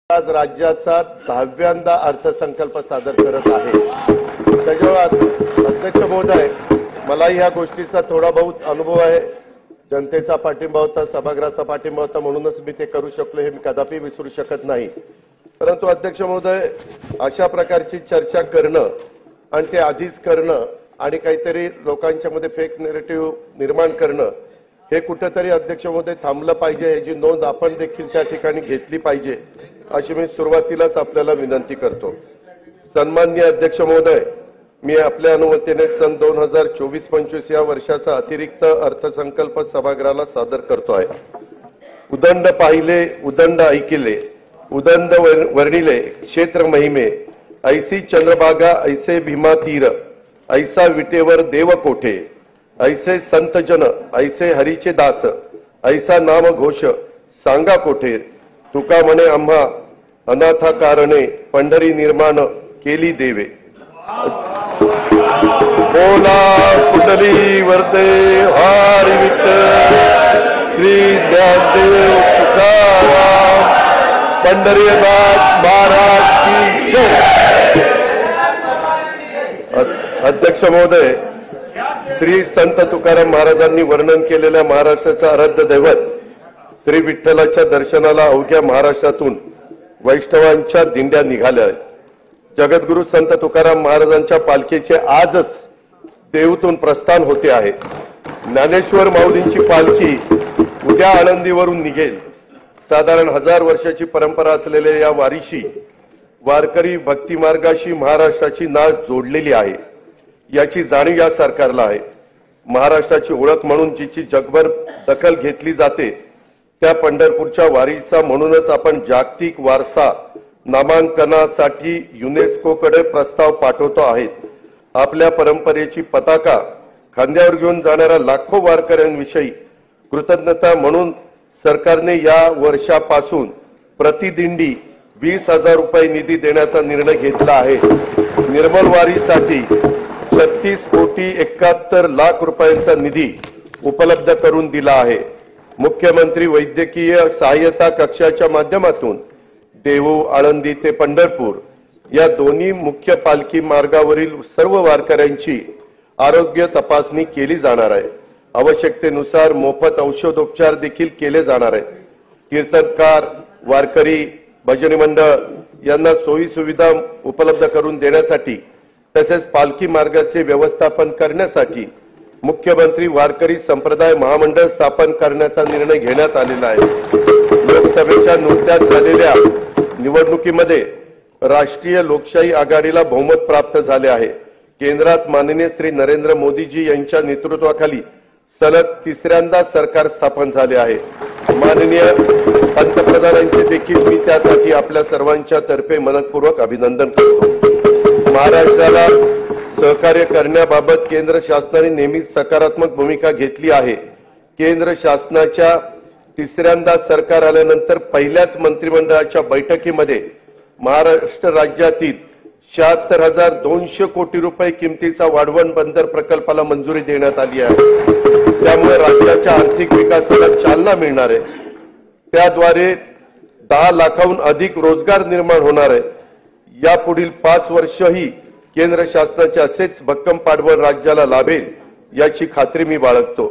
आज राज्याचा 10व्यांदा अर्थसंकल्प सादर करत आहे। त्याच्यावर अध्यक्ष महोदय, मला ह्या गोष्टीचा थोडा बहुत अनुभव आहे। जनतेचा पाठिंबा होता, सभागृहाचा पाठिंबा होता, म्हणूनच मी ते करू शकलो, हे मी कदापि विसरू शकत नाही। परंतु अध्यक्ष महोदय, अशा प्रकारची चर्चा करणं आणि ते आधीच करणं आणि काहीतरी लोकांच्या मध्ये फेक नॅरेटिव्ह निर्माण करणं हे कुठेतरी अध्यक्ष महोदय थांबलं पाहिजे। याची नोंद आपण देखील त्या ठिकाणी घेतली पाहिजे, अशी मी सुरुवातीलाच आपल्याला विनंती करतो। सन्माननीय अध्यक्ष महोदय, मी आपल्या अनुमतीने सन 2024-25 या वर्षाचा अतिरिक्त अर्थसंकल्प सभागृहाला सादर करतो आहे। उदंड पाहिले, उदंड ऐकिले, उदंड वर्णिले क्षेत्र महिमे, ऐसी चंद्रभागा ऐसे भीमा तीर, ऐसा विटेवर देव कोठे, ऐसे संत जन ऐसे हरीचे दास, ऐसा नाम घोष सांगा कोठे, तुका म्हणे आम्हा अनाथा कारणे पंढरी निर्माण केली देवे। बोला कुंडली वरते हरी विठ्ठल श्री ज्ञानदेव तुकाराम पंढरीनाथ महाराज की जय। अध्यक्ष महोदय, श्री संत तुकाराम महाराजांनी वर्णन केलेल्या महाराष्ट्राचा आराध्य दैवत श्री विठ्ठलाच्या दर्शनाला अवघ्या महाराष्ट्रातून वैष्णवांच्या दिंड्या निघाल्या आहेत। जगद्गुरु संत तुकाराम महाराजांच्या पालखीचे आजच देहूतून प्रस्थान होते आहे। ज्ञानेश्वर माऊलींची पालखी उद्या आळंदीवरून निघेल। साधारण 1000 वर्षाची परंपरा असलेल्या या वारीशी वारकरी भक्ती मार्गाशी महाराष्ट्राची नाळ जोडलेली आहे, याची जाणीव या सरकारला आहे। महाराष्ट्राची ओळख म्हणून जिची जगभर दखल घेतली जाते त्या पंढरपूरच्या वारीचा म्हणूनच आपण जागतिक वारसा नामांकनासाठी युनेस्कोकडे प्रस्ताव पाठवतो आहोत। आपल्या परंपरेची पताका खांद्यावर घेऊन जाणाऱ्या लाखो वारकऱ्यांविषयी कृतज्ञता म्हणून सरकारने या वर्षापासून प्रतिदिंडी 20,000 रुपये निधी देण्याचा निर्णय घेतला आहे। निर्मल वारीसाठी 36 कोटी 71 लाख रुपयांचा निधी उपलब्ध करून दिला आहे। मुख्यमंत्री वैद्यकीय सहाय्यता कक्षाच्या माध्यमातून देहू, आळंदी ते पंढरपूर या दोन्ही मुख्य पालखी मार्गावरील सर्व वारकऱ्यांची आरोग्य तपासणी केली जाणार आहे। आवश्यकतेनुसार मोफत औषधोपचार देखील केले जाणार आहेत। कीर्तनकार, वारकरी, भजनी मंडळ यांना सोयी सुविधा उपलब्ध करून देण्यासाठी तसेच पालखी मार्गाचे व्यवस्थापन करण्यासाठी मुख्यमंत्री वारकरी संप्रदाय महामंडळ स्थापन करण्याचा निर्णय घेण्यात आलेला आहे। लोकसभेच्या नुकत्याच झालेल्या निवडणुकीमध्ये राष्ट्रीय लोकशाही आघाडीला बहुमत प्राप्त झाले आहे। केंद्रात माननीय श्री नरेंद्र मोदीजी यांच्या नेतृत्वाखाली सलग 3ऱ्यांदा सरकार स्थापन झाले आहे। माननीय पंतप्रधानांचे देखील मी त्यासाठी आपल्या सर्वांच्या तर्फे मनपूर्वक अभिनंदन करतो। महाराष्ट्राला सहकार्य करण्याबाबत केंद्र शासनाने नेहमीच सकारात्मक भूमिका घेतली आहे। केंद्र शासनाच्या 3ऱ्यांदा सरकार आल्यानंतर पहिल्याच मंत्रिमंडळाच्या बैठकीमध्ये महाराष्ट्र राज्यातील 76,200 कोटी रुपये किमतीचा वाढवण बंदर प्रकल्पाला मंजुरी देण्यात आली आहे। त्यामुळे राज्याच्या आर्थिक विकासाला चालना मिळणार आहे। त्याद्वारे 10 लाखाहून अधिक रोजगार निर्माण होणार आहे। यापुढील 5 वर्षही केंद्र शासनाचे असेच भक्कम पाठबळ राज्याला लाभेल याची खात्री मी बाळगतो।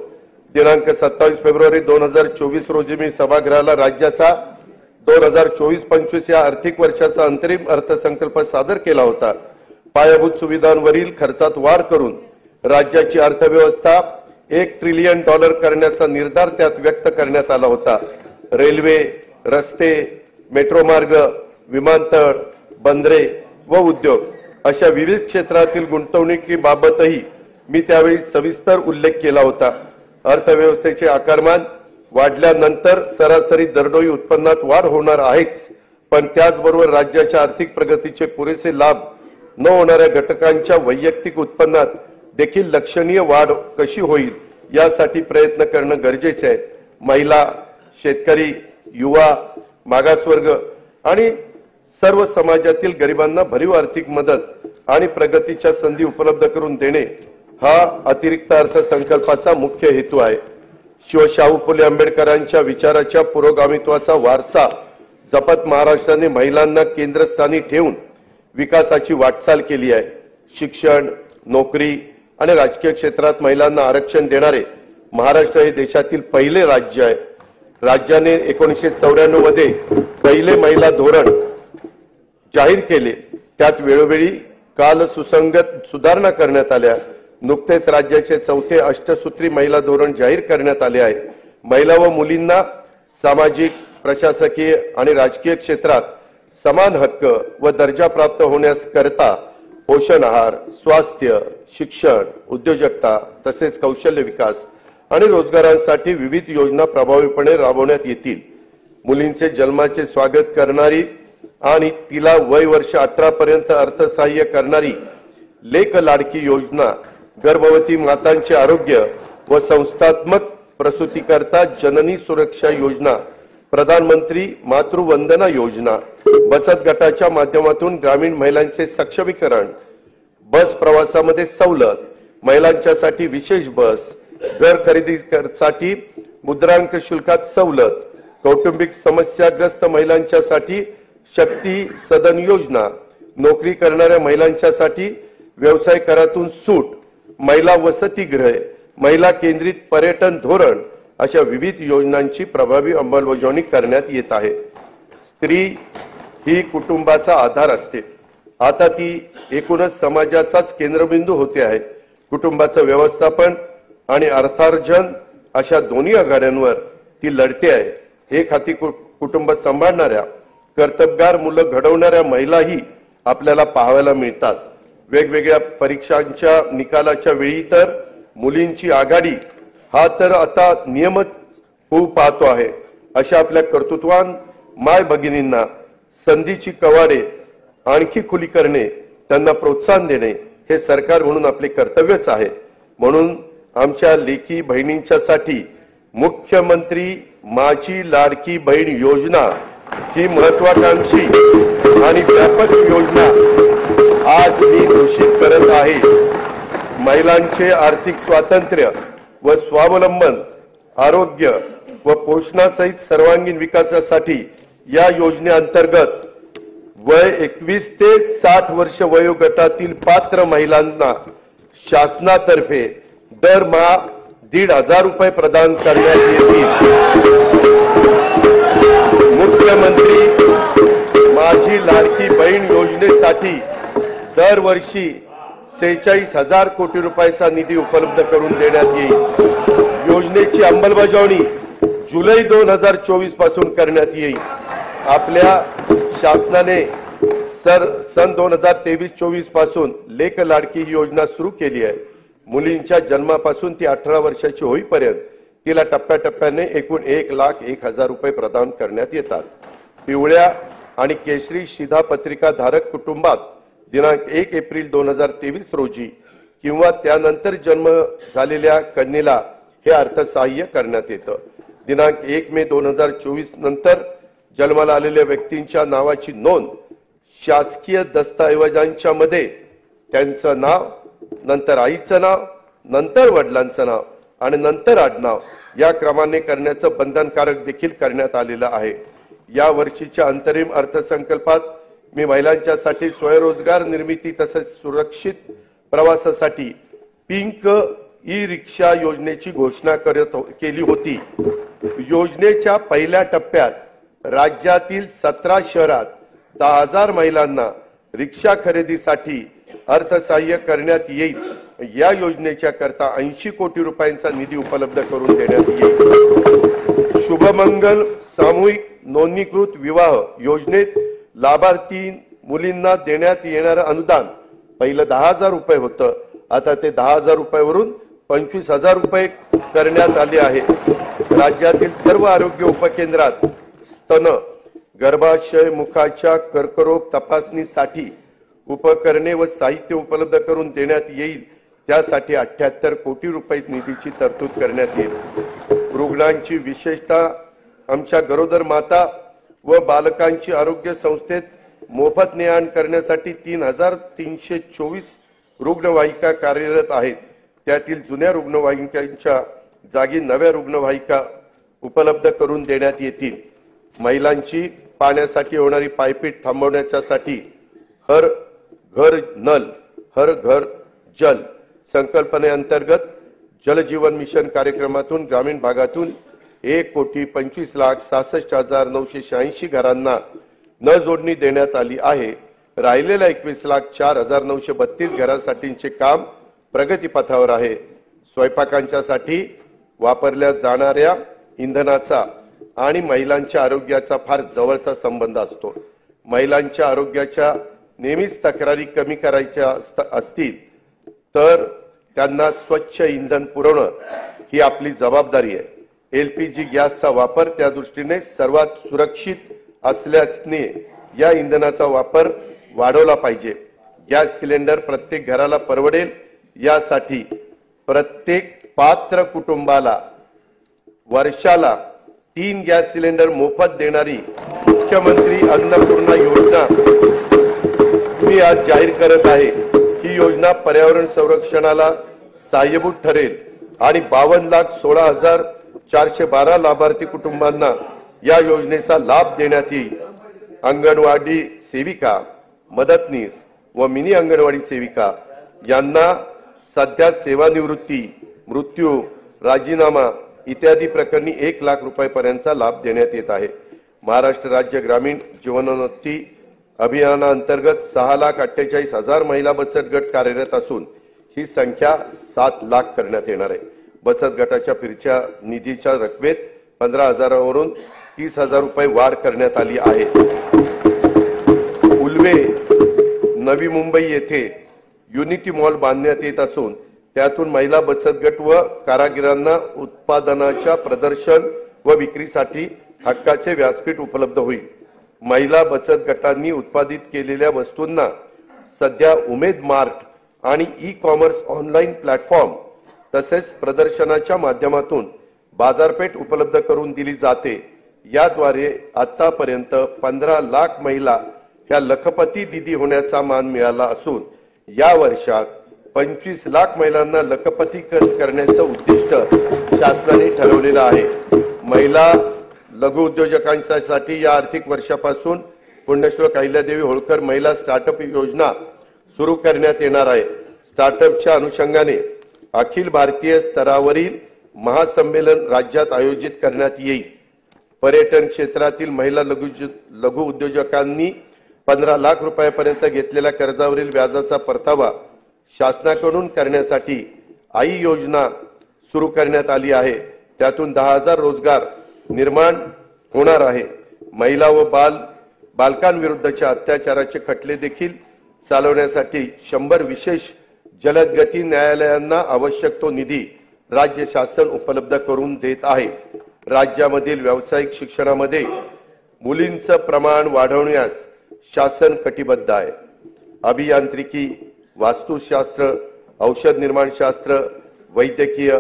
दिनांक 27 फेब्रुवारी 2024 रोजी मी सभागृहाला राज्याचा 2024-25 या आर्थिक वर्षाचा अंतरिम अर्थसंकल्प सादर केला होता। पायाभूत सुविधांवरील खर्चात वाढ करून राज्याची अर्थव्यवस्था $1 ट्रिलियन करण्याचा निर्धार त्यात व्यक्त करण्यात आला होता। रेल्वे, रस्ते, मेट्रो मार्ग, विमानतळ, बंदरे व उद्योग अशा विविध क्षेत्रातील गुंतवणुकीबाबतही मी त्यावेळी सविस्तर उल्लेख केला होता। अर्थव्यवस्थेचे आकारमान वाढल्यानंतर सरासरी दरडोई उत्पन्नात वाढ होणार आहेच, पण त्याचबरोबर राज्याच्या आर्थिक प्रगतीचे पुरेसे लाभ न होणाऱ्या घटकांच्या वैयक्तिक उत्पन्नात देखील लक्षणीय वाढ कशी होईल यासाठी प्रयत्न करणं गरजेचे आहे। महिला, शेतकरी, युवा, मागासवर्ग आणि सर्व समाजातील गरिबांना भरीव आर्थिक मदत आणि प्रगतीच्या संधी उपलब्ध करून देणे हा अतिरिक्त अर्थसंकल्पाचा मुख्य हेतू आहे। शिवशाहू फुले आंबेडकरांच्या विचाराच्या पुरोगामित्वाचा वारसा जपत महाराष्ट्राने महिलांना केंद्रस्थानी ठेवून विकासाची वाटचाल केली आहे। शिक्षण, नोकरी आणि राजकीय क्षेत्रात महिलांना आरक्षण देणारे महाराष्ट्र हे देशातील पहिले राज्य आहे। राज्याने 1994 मध्ये पहिले महिला धोरण जाहीर केले। त्यात वेळोवेळी काल सुसंगत सुधारणा करण्यात आल्या। नुकतेच राज्याचे चौथे अष्टसूत्री महिला धोरण जाहीर करण्यात आले आहे। महिला व मुलींना सामाजिक, प्रशासकीय आणि राजकीय क्षेत्रात समान हक्क व दर्जा प्राप्त होण्यास करता पोषण आहार, स्वास्थ्य, शिक्षण, उद्योजकता तसेच कौशल्य विकास आणि रोजगारांसाठी विविध योजना प्रभावीपणे राबवण्यात येतील। मुलींचे जन्माचे स्वागत करणारी आणि तिला वय वर्ष 18 पर्यंत अर्थसहाय्य करणारी लेक लाडकी योजना, गर्भवती मातांचे आरोग्य व संस्थात्मक प्रसूतीकरता जननी सुरक्षा योजना, प्रधानमंत्री मातृवंदना योजना, बचत गटाच्या माध्यमातून ग्रामीण महिलांचे सक्षमीकरण, बस प्रवासामध्ये सवलत, महिलांच्यासाठी विशेष बस, घर खरेदीसाठी मुद्रांक शुल्कात सवलत, कौटुंबिक समस्याग्रस्त महिलांच्यासाठी शक्ती सदन योजना, नोकरी करणाऱ्या महिलांच्यासाठी व्यवसाय करातून सूट, महिला वसतिगृहे, महिला केंद्रित पर्यटन धोरण अशा विविध योजनांची प्रभावी अंमलबजावणी करण्यात येत आहे। स्त्री ही कुटुंबाचा आधार असते। आता ती एकूणच समाजाचाच केंद्रबिंदू होते आहे। कुटुंबाचं व्यवस्थापन आणि अर्थार्जन अशा दोन्ही आघाड्यांवर ती लढते आहे। एक हाती कुटुंब सांभाळणाऱ्या, कर्तबगार मुलं घडवणाऱ्या महिलाही आपल्याला पाहायला मिळतात। वेगवेगळ्या परीक्षांच्या निकालाच्या वेळी तर मुलींची आघाडी हा तर आता नियमित होऊ पाहतो आहे। अशा आपल्या कर्तृत्वान माय भगिनींना संधीची कवाडे आणखी खुली करणे, त्यांना प्रोत्साहन देणे हे सरकार म्हणून आपले कर्तव्यच आहे। म्हणून आमच्या लेकी बहिणींच्यासाठी मुख्यमंत्री माझी लाडकी बहीण योजना ही महत्वाकांक्षी आणि व्यापक योजना आज मी घोषित करत आहे। महिलांचे आर्थिक स्वातंत्र्य व स्वावलंबन, आरोग्य व पोषणासहित सर्वांगीण विकासासाठी या योजनेअंतर्गत वय 21 ते 60 वर्ष वयोगटातील पात्र महिलांना शासनातर्फे दरमहा 1,500 रुपये प्रदान करण्यात येतील। मुख्यमंत्री माझी लाडकी बहीण योजनेसाठी दरवर्षी 46,000 कोटी रुपयाचा निधी उपलब्ध करून देण्यात येईल। योजनेची अंमलबजावणी जुलै 2024 पासून करण्यात येईल। आपल्या शासनाने सन 2023-24 पासून लेक लाडकी ही योजना सुरू केली आहे। मुलींच्या जन्मापासून ती 18 वर्षाची होईपर्यंत तिला टप्प्याटप्प्याने एकूण 1,01,000 रुपये प्रदान करण्यात येतात। पिवळ्या आणि केशरी शिधापत्रिका धारक कुटुंबात दिनांक 1 एप्रिल 2023 रोजी किंवा त्यानंतर जन्म झालेल्या कन्येला हे अर्थसहाय्य करण्यात येतं। दिनांक 1 मे 2024 नंतर जन्माला आलेल्या व्यक्तींच्या नावाची नोंद शासकीय दस्तऐवजांच्या मध्ये त्यांचं नाव, नंतर आईचं नाव, नंतर वडिलांचं नाव आणि नंतर आडनाव या क्रमाने करण्याचं बंधनकारक देखील करण्यात आलेलं आहे। या वर्षीच्या अंतरिम अर्थसंकल्पात मी महिलांच्यासाठी स्वयंरोजगार निर्मिती तसेच सुरक्षित प्रवासासाठी पिंक ई रिक्षा योजनेची घोषणा केली होती। योजनेच्या पहिल्या टप्प्यात राज्यातील 17 शहरात 10,000 महिलांना रिक्षा खरेदीसाठी अर्थसहाय्य करण्यात येईल। या योजनेच्या करता 80 कोटी रुपयांचा निधी उपलब्ध करून देण्यात येईल। शुभमंगल सामूहिक नोंदणीकृत विवाह योजनेत लाभार्थी मुलींना देण्यात येणारे अनुदान पहिलं 10,000 रुपये होतं, आता ते 10,000 रुपयावरून 25,000 रुपये करण्यात आले आहे। राज्यातील सर्व आरोग्य उपकेंद्रात स्तन, गर्भाशय, मुखाच्या कर्करोग तपासणीसाठी उपकरणे व साहित्य उपलब्ध करून देण्यात येईल। त्यासाठी 78 कोटी रुपये निधीची तरतूद करण्यात येईल। रुग्णांची विशेषतः आमच्या गरोदर माता व बालकांची आरोग्य संस्थेत मोफत ने-आण करण्यासाठी 3,324 रुग्णवाहिका कार्यरत आहेत। त्यातील जुन्या रुग्णवाहिकांच्या जागी नव्या रुग्णवाहिका उपलब्ध करून देण्यात येतील। महिलांची पाण्यासाठी होणारी पायपीट थांबवण्यासाठी हर घर नल हर घर जल संकल्पनेअंतर्गत जल जीवन मिशन कार्यक्रमातून ग्रामीण भागातून 1,25,66,986 घरांना न जोडणी देण्यात आली आहे। राहिलेल्या 21,04,932 घरांसाठीचे काम प्रगतीपथावर आहे। स्वयंपाकांच्यासाठी वापरल्या जाणाऱ्या इंधनाचा आणि महिलांच्या आरोग्याचा फार जवळचा संबंध असतो। महिलांच्या आरोग्याच्या नेहमीच तक्रारी कमी करायच्या असतील तर त्यांना स्वच्छ इंधन पुरवणं ही आपली जबाबदारी आहे। एलपीजी गॅसचा वापर त्या दृष्टीने सर्वात सुरक्षित असल्याने या इंधनाचा वापर वाढवला पाहिजे। गॅस सिलेंडर प्रत्येक घराला परवडेल यासाठी प्रत्येक पात्र कुटुंबाला वर्षाला 3 गॅस सिलेंडर मोफत देणारी मुख्यमंत्री अन्नपूर्णा योजना मी आज जाहीर करत आहे। ही योजना पर्यावरण संरक्षणाला सहाय्यभूत ठरेल आणि 52,16,412 लाभार्थी कुटुंबांना या योजनेचा लाभ देण्यात येईल। अंगणवाडी सेविका, मदतनीस व मिनी अंगणवाडी सेविका यांना सध्या सेवानिवृत्ती, मृत्यू, राजीनामा इत्यादी प्रकरणी 1 लाख रुपयांपर्यंतचा लाभ देण्यात येत आहे। महाराष्ट्र राज्य ग्रामीण जीवनोन्नती अभियानाअंतर्गत 6,48,000 महिला बचत गट कार्यरत असून ही संख्या 7 लाख करण्यात येणार आहे। बचत गटाच्या फिरच्या निधीच्या रकमेत 15,000 30,000 रुपये वाढ करण्यात आली आहे। उल्वे, नवी मुंबई येथे युनिटी मॉल बांधण्यात येत असून त्यातून महिला बचत गट व कारागिरांना उत्पादनाच्या प्रदर्शन व विक्रीसाठी हक्काचे व्यासपीठ उपलब्ध होईल। महिला बचत गटांनी उत्पादित केलेल्या वस्तूंना सध्या उमेद मार्ट आणि ई-कॉमर्स ऑनलाईन प्लॅटफॉर्म तसेच प्रदर्शनाच्या माध्यमातून बाजारपेठ उपलब्ध करून दिली जाते। याद्वारे आतापर्यंत 15 लाख महिला ह्या लखपती दीदी होण्याचा मान मिळाला असून या वर्षात 25 लाख महिलांना लखपती करण्याचं उद्दिष्ट शासनाने ठरवलेलं आहे। महिला लघु उद्योजकांसाठी या आर्थिक वर्षापासून पुण्यश्लोक अहिल्यादेवी होळकर महिला स्टार्टअप योजना सुरू करण्यात येणार आहे। स्टार्टअपच्या अनुषंगाने अखिल भारतीय स्तरावरील महासंमेलन राज्यात आयोजित करण्यात येईल। पर्यटन क्षेत्रातील महिला लघु उद्योजकांनी 15 लाख रुपयांपर्यंत घेतलेल्या कर्जावरील व्याजाचा परतावा शासनाकडून करण्यासाठी आई योजना सुरू करण्यात आली आहे। त्यातून 10,000 रोजगार निर्माण होणार आहे। महिला व बालकांविरुद्धच्या अत्याचाराचे खटले देखील चालवण्यासाठी 100 विशेष जलद गती न्यायालयांना आवश्यक तो निधी राज्य शासन उपलब्ध करून देत आहे। राज्यामधील व्यावसायिक शिक्षणामध्ये मुलींचं प्रमाण वाढवण्यास शासन कटिबद्ध आहे। अभियांत्रिकी, वास्तुशास्त्र, औषध निर्माण शास्त्र, वैद्यकीय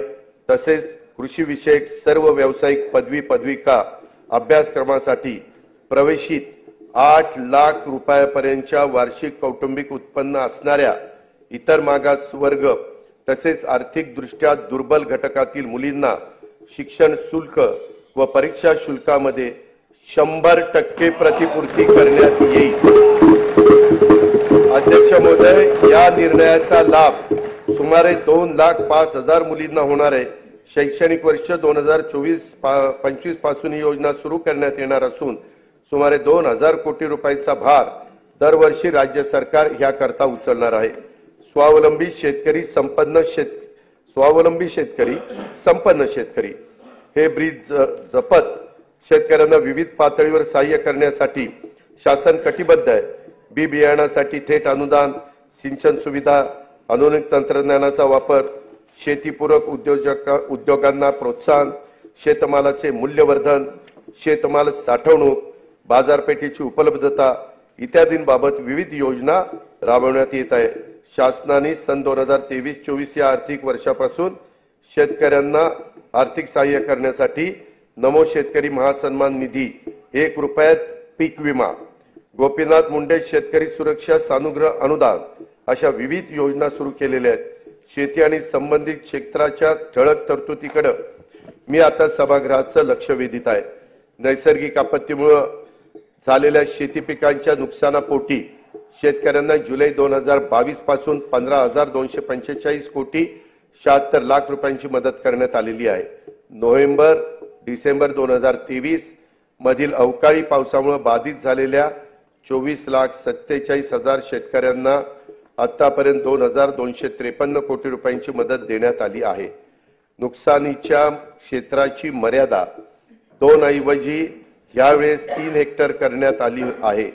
तसेच कृषी विषयक सर्व व्यावसायिक पदविका अभ्यासक्रमासाठी प्रवेशित 8 लाख रुपयांपर्यंतच्या वार्षिक कौटुंबिक उत्पन्न असणाऱ्या इतर मागासवर्ग तसेच आर्थिक दृष्ट्या दुर्बल घटकातील मुलींना शिक्षण शुल्क व परीक्षा शुल्कामध्ये 100% प्रतिपूर्ती करण्यात येईल। अध्यक्ष महोदय, या निर्णयाचा लाभ सुमारे 2,05,000 मुलींना होणार आहे। शैक्षणिक वर्ष 2024-25 पासून ही योजना सुरू करण्यात येणार असून सुमारे 2,000 कोटी रुपयांचा भार दरवर्षी राज्य सरकार याकरता उचलणार आहे। स्वावलंबी शेतकरी संपन्न शेतकरी हे ब्रीद जपत शेतकऱ्यांना विविध पातळीवर सहाय्य करण्यासाठी शासन कटिबद्ध आहे। बी बियाणासाठी थेट अनुदान, सिंचन सुविधा, आधुनिक तंत्रज्ञानाचा वापर, शेतीपूरक उद्योगांना प्रोत्साहन, शेतमालाचे मूल्यवर्धन, शेतमाल साठवणूक, बाजारपेठेची उपलब्धता इत्यादींबाबत विविध योजना राबवण्यात येत आहे। शासनाने सन 2023-24 या आर्थिक वर्षापासून शेतकऱ्यांना आर्थिक सहाय्य करण्यासाठी नमो शेतकरी महासन्मान निधी, 1 रुपयात पीक विमा, गोपीनाथ मुंडे शेतकरी सुरक्षा सानुग्रह अनुदान अशा विविध योजना सुरू केलेल्या आहेत। शेती आणि संबंधित क्षेत्राच्या ठळक तरतुदीकडे मी आता सभागृहाचं लक्ष वेधित आहे। नैसर्गिक आपत्तीमुळे झालेल्या शेती पिकांच्या नुकसानापोटी शेतकऱ्यांना जुलै 2022 पासून 15,245 कोटी 76 लाख रुपयांची मदत करण्यात आलेली आहे। नोव्हेंबर डिसेंबर 2023 मधील अवकाळी पावसामुळे बाधित झालेल्या 24,47,000 शेतकऱ्यांना आतापर्यंत 2,253 कोटी रुपयांची मदत देण्यात आली आहे। नुकसानीच्या क्षेत्राची मर्यादा 2 ऐवजी यावेळेस 3 हेक्टर करण्यात आली आहे।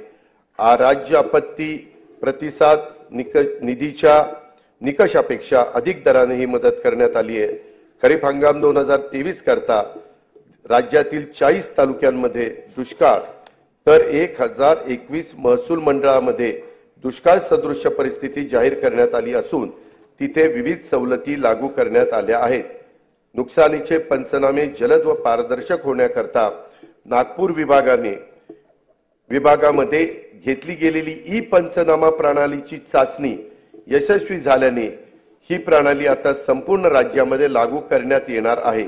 राज्य आपत्ती प्रतिसाद निधीच्या निकषापेक्षा अधिक दराने ही मदत करण्यात आली आहे। खरीप हंगाम 2023 करता राज्यातील 40 तालुक्यांमध्ये दुष्काळ तर 1021 महसूल मंडळामध्ये दुष्काळ सदृश परिस्थिती जाहीर करण्यात आली असून तिथे विविध सवलती लागू करण्यात आल्या आहेत। नुकसानीचे पंचनामे जलद व पारदर्शक होण्याकरता नागपूर विभागामध्ये घेतली गेलेली ई पंचनामा प्रणालीची चाचणी यशस्वी झाल्याने ही प्रणाली आता संपूर्ण राज्यामध्ये लागू करण्यात येणार आहे।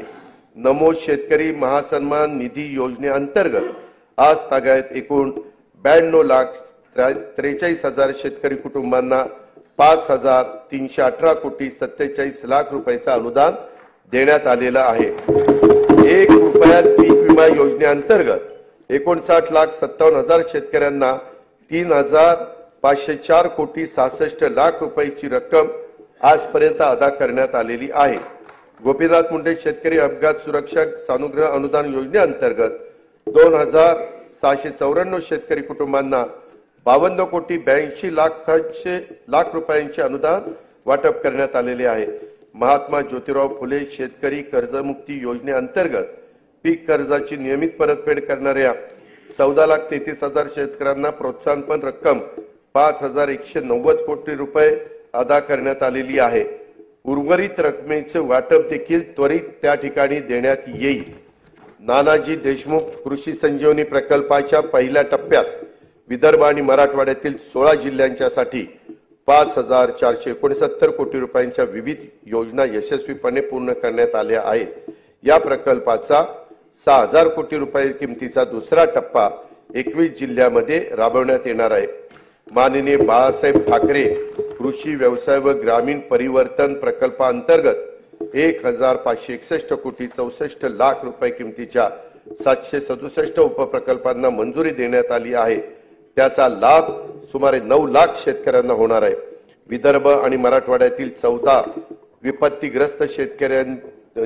नमो शेतकरी महासन्मान निधी योजनेअंतर्गत आज तागायत एकूण 92,43,000 शेतकरी कुटुंबांना 5,318 कोटी 47 लाख रुपयाचं अनुदान देण्यात आलेलं आहे। 1 रुपयात पीक विमा योजनेअंतर्गत 59,57,000 शेतकऱ्यांना 3,504 कोटी 66 लाख रुपयाची रक्कम आजपर्यंत अदा करण्यात आलेली आहे। गोपीनाथ मुंडे शेतकरी अपघात सुरक्षा सानुग्रह अनुदान योजनेअंतर्गत 2,694 शेतकरी कुटुंबांना 52 कोटी 82 लाख रुपयांचे अनुदान वाटप करण्यात आलेले आहे। महात्मा ज्योतिराव फुले शेतकरी कर्जमुक्ती योजनेअंतर्गत पीक कर्जाची नियमित परतफेड करणाऱ्या 14,33,000 शेतकऱ्यांना प्रोत्साहनपर रक्कम 5,190 कोटी रुपये अदा करण्यात आलेली आहे। उर्वरित रकमेचे वाटप देखील त्वरित त्या ठिकाणी देण्यात येईल। नानाजी देशमुख कृषी संजीवनी प्रकल्पाच्या पहिल्या टप्प्यात विदर्भ आणि मराठवाड्यातील 16 जिल्ह्यांच्यासाठी 5,469 कोटी रुपयांच्या विविध योजना यशस्वीपणे पूर्ण करण्यात आल्या आहेत। या प्रकल्पाचा 6,000 कोटी रुपये किमतीचा दुसरा टप्पा 21 जिल्ह्यांमध्ये राबवण्यात येणार आहे। माननीय बाळासाहेब ठाकरे कृषी व्यवसाय व ग्रामीण परिवर्तन प्रकल्पाअंतर्गत 1,561 कोटी 64 लाख रुपये किमतीच्या 767 उपप्रकल्पांना मंजुरी देण्यात आली आहे। त्याचा लाभ सुमारे 9 लाख शेतकऱ्यांना होणार आहे। विदर्भ आणि मराठवाड्यातील 14 विपत्तीग्रस्त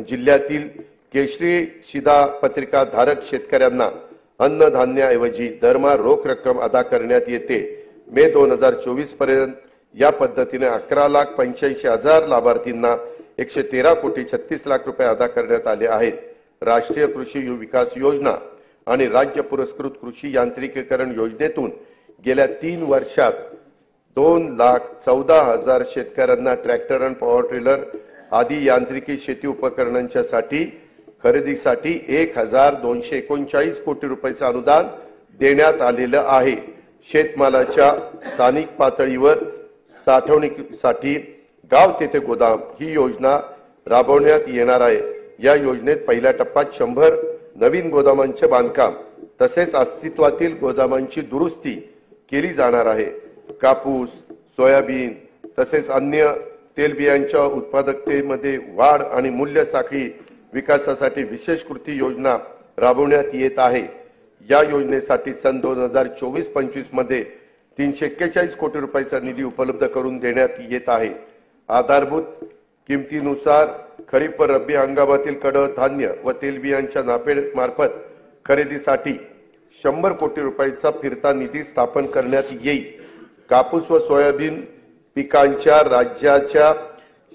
जिल्ह्यातील केशरी शिधापत्रिका धारक शेतकऱ्यांना अन्नधान्याऐवजी दरमहा रोख रक्कम अदा करण्यात येते। मे 2024 पर्यंत या पद्धतीने 11,85,000 लाभार्थींना 113 कोटी 36 लाख रुपये अदा करण्यात आले आहेत। राष्ट्रीय कृषी विकास योजना आणि राज्य पुरस्कृत कृषी यांत्रिकीकरण योजनेतून गेल्या 3 वर्षात 2,14,000 शेतकऱ्यांना ट्रॅक्टर आणि पॉवर ट्रेलर आदी यांत्रिकी शेती उपकरणांच्या खरेदीसाठी 1,239 कोटी रुपयाचं अनुदान देण्यात आलेलं आहे। शेतमालाच्या स्थानिक पातळीवर साठवणुकीसाठी गाव तेथे गोदाम ही योजना राबवण्यात येणार आहे। या योजनेत पहिल्या टप्प्यात 100 नवीन गोदामांचे बांधकाम तसेच अस्तित्वातील गोदामांची दुरुस्ती केली जाणार आहे। कापूस, सोयाबीन तसेच अन्य तेलबियांच्या उत्पादकतेमध्ये वाढ आणि मूल्य साखळी विकासासाठी विशेष कृती योजना राबवण्यात येत आहे। या योजनेसाठी सन 2024-25 मध्ये 341 कोटी रुपयाचा निधी उपलब्ध करून देण्यात येत आहे। आधारभूत किमतीनुसार खरीप व रब्बी हंगामातील कडधान्य व तेलबियांच्या नाफेड मार्फत खरेदीसाठी 100 कोटी रुपयाचा फिरता निधी स्थापन करण्यात येईल। कापूस व सोयाबीन पिकांच्या राज्याच्या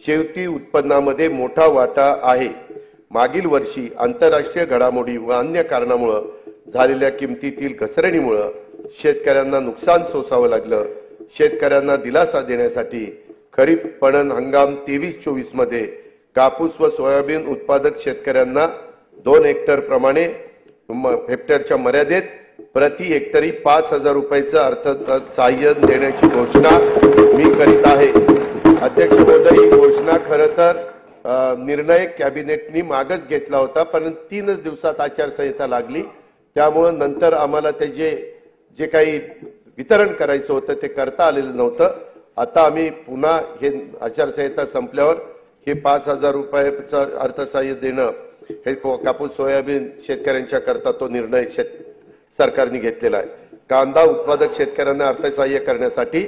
शेती उत्पन्नामध्ये मोठा वाटा आहे। मागील वर्षी आंतरराष्ट्रीय घडामोडी व अन्य कारणामुळे झालेल्या किमतीतील घसरणीमुळे शेतकऱ्यांना नुकसान सोसावं लागलं। शेतकऱ्यांना दिलासा देण्यासाठी खरीप पणन हंगाम 23-24 मध्ये कापूस व सोयाबीन उत्पादक शेतकऱ्यांना 2 हेक्टर प्रमाणे हेक्टरच्या मर्यादेत प्रति हेक्टरी 5,000 रुपयाचं अर्थसहाय्य देण्याची घोषणा मी करीत आहे। अध्यक्ष महोदय, ही घोषणा खरं तर निर्णय कॅबिनेटनी मागच घेतला होता, पण 3 दिवसात आचारसंहिता लागली त्यामुळे नंतर आम्हाला त्याचे जे काही वितरण करायचं होतं ते करता आलेलं नव्हतं। आता आम्ही पुन्हा हे आचारसंहिता संपल्यावर हे 5,000 रुपयाचं अर्थसहाय्य देणं हे कापूस सोयाबीन शेतकऱ्यांच्या करता तो निर्णय सरकारने घेतलेला आहे। कांदा उत्पादक शेतकऱ्यांना अर्थसहाय्य करण्यासाठी